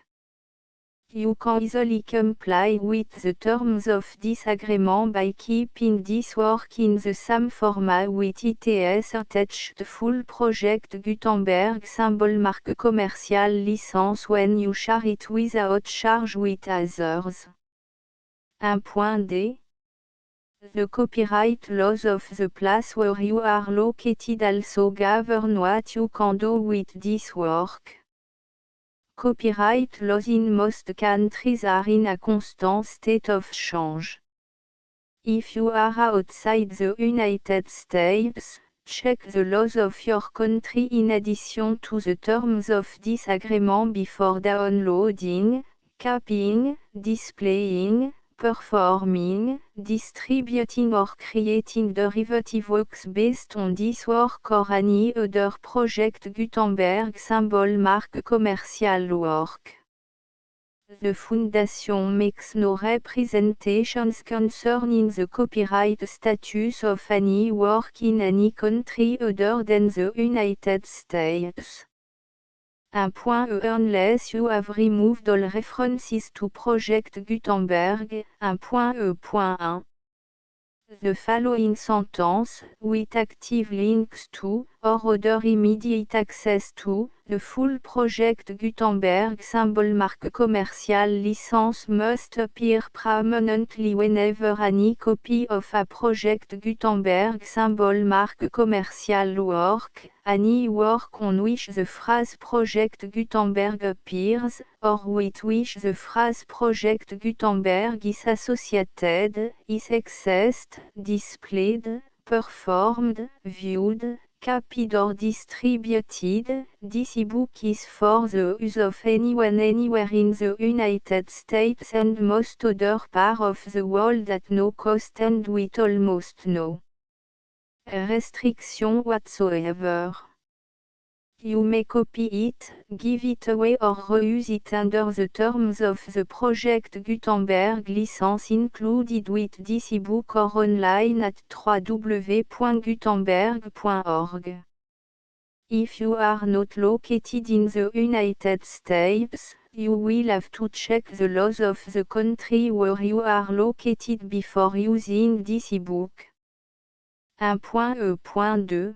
You can easily comply with the terms of this agreement by keeping this work in the same format with its attached full Project Gutenberg symbol. Marque commerciale license when you share it without charge with others. 1.d. The copyright laws of the place where you are located also govern what you can do with this work. Copyright laws in most countries are in a constant state of change. If you are outside the United States, Check the laws of your country in addition to the terms of this agreement before downloading, copying, displaying, performing, distributing or creating derivative works based on this work or any other project Gutenberg symbol mark commercial work. The Foundation makes no representations concerning the copyright status of any work in any country other than the United States. Unless you have removed all references to Project Gutenberg. 1.1. The following sentence, with active links to, or other immediate access to, the full Project Gutenberg symbol mark commercial license must appear prominently whenever any copy of a Project Gutenberg symbol mark commercial work, any work on which the phrase Project Gutenberg appears, or with which the phrase Project Gutenberg is associated, is accessed, displayed, performed, viewed, copied or distributed. This ebook is for the use of anyone anywhere in the United States and most other parts of the world at no cost and with almost no restriction whatsoever. You may copy it, give it away or reuse it under the terms of the Project Gutenberg license included with this ebook or online at www.gutenberg.org. If you are not located in the United States, you will have to check the laws of the country where you are located before using this ebook. 1.2.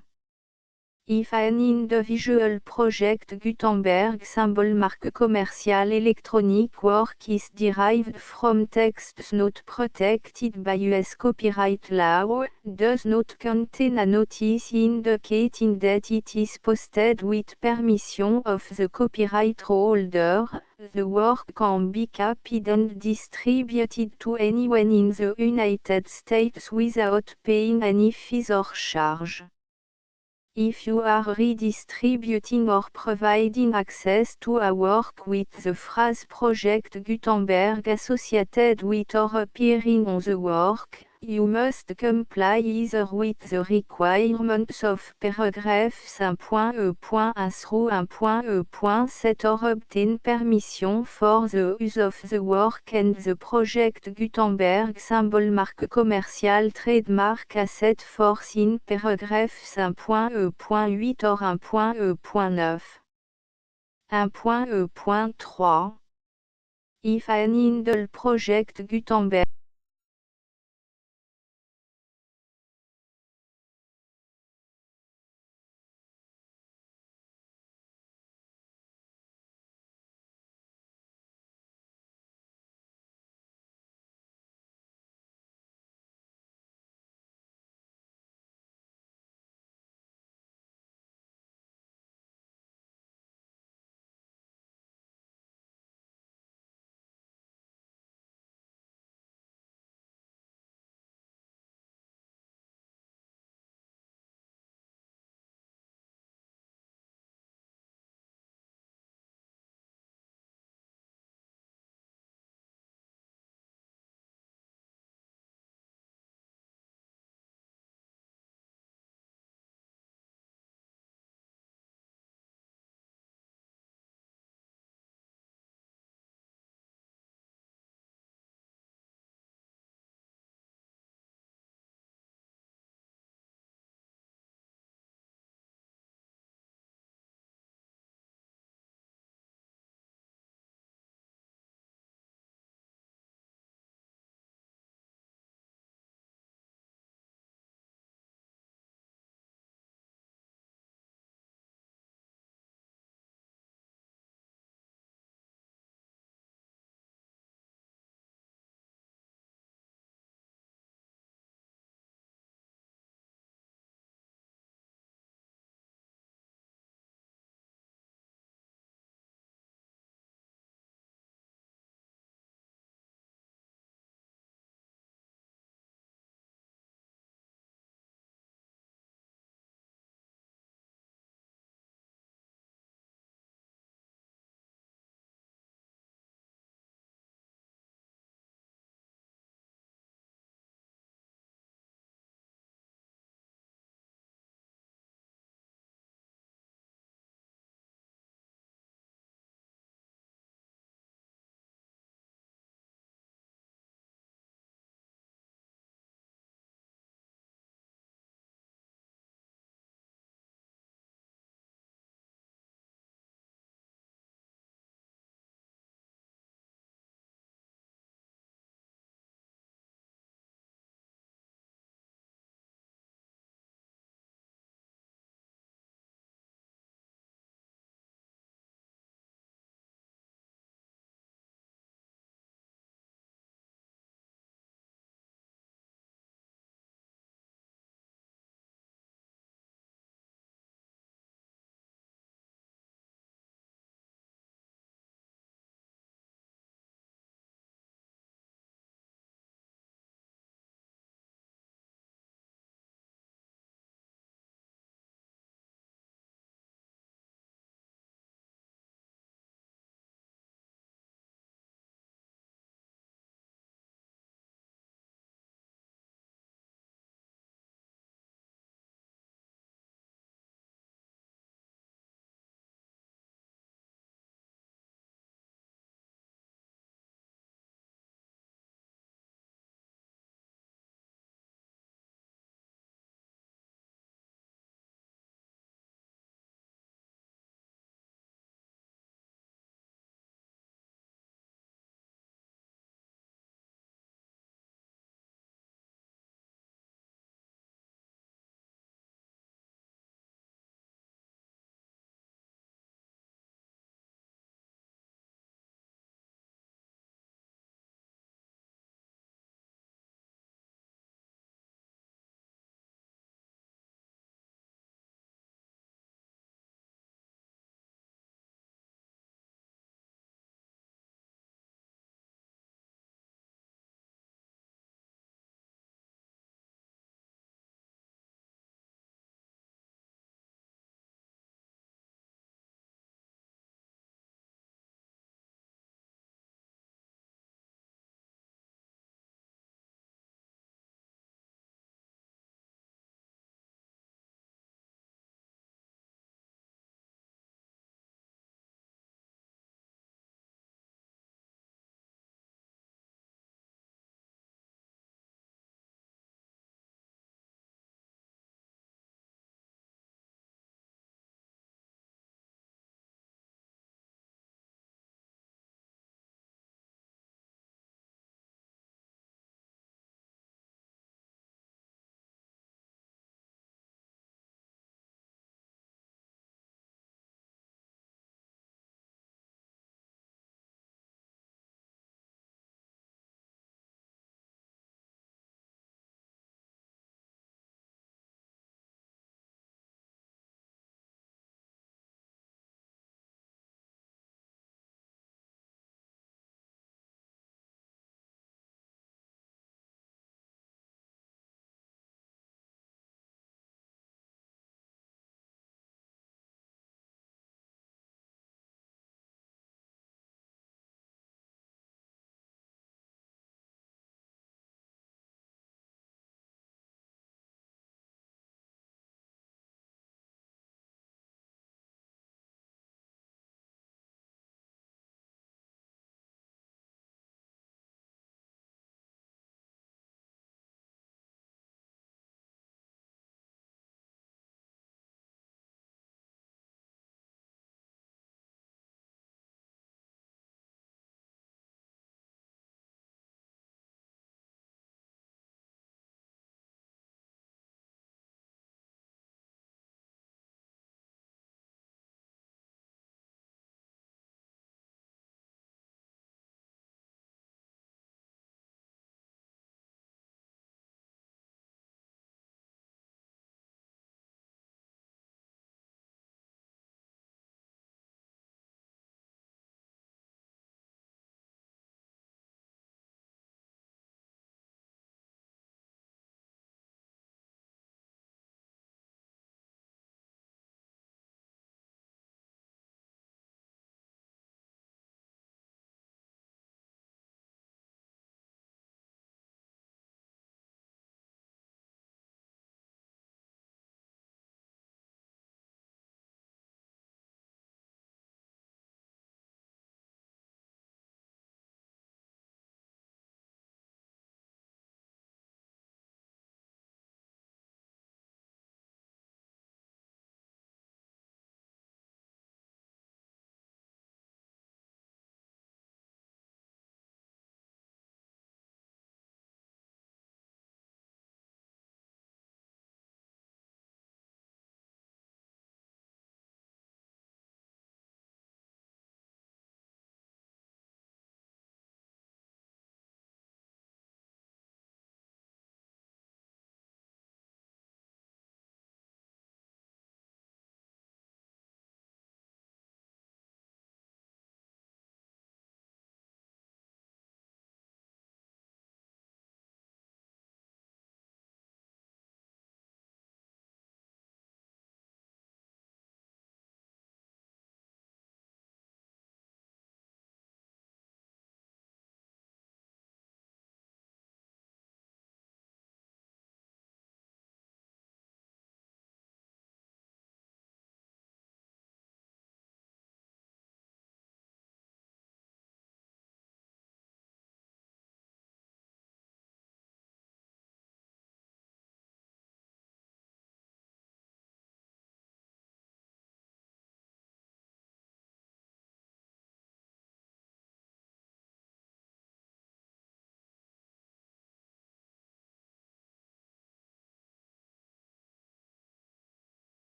If an individual Project Gutenberg symbol mark commercial electronic work is derived from texts not protected by US copyright law, does not contain a notice indicating that it is posted with permission of the copyright holder, the work can be copied and distributed to anyone in the United States without paying any fees or charge. If you are redistributing or providing access to a work with the phrase Project Gutenberg associated with or appearing on the work, you must comply either with the requirements of paragraphs 1.1 through 1.7 or obtain permission for the use of the work and the Project Gutenberg symbol mark commercial trademark as set forth in paragraphs 1.8 or 1.9. 1.3. If an Indle Project Gutenberg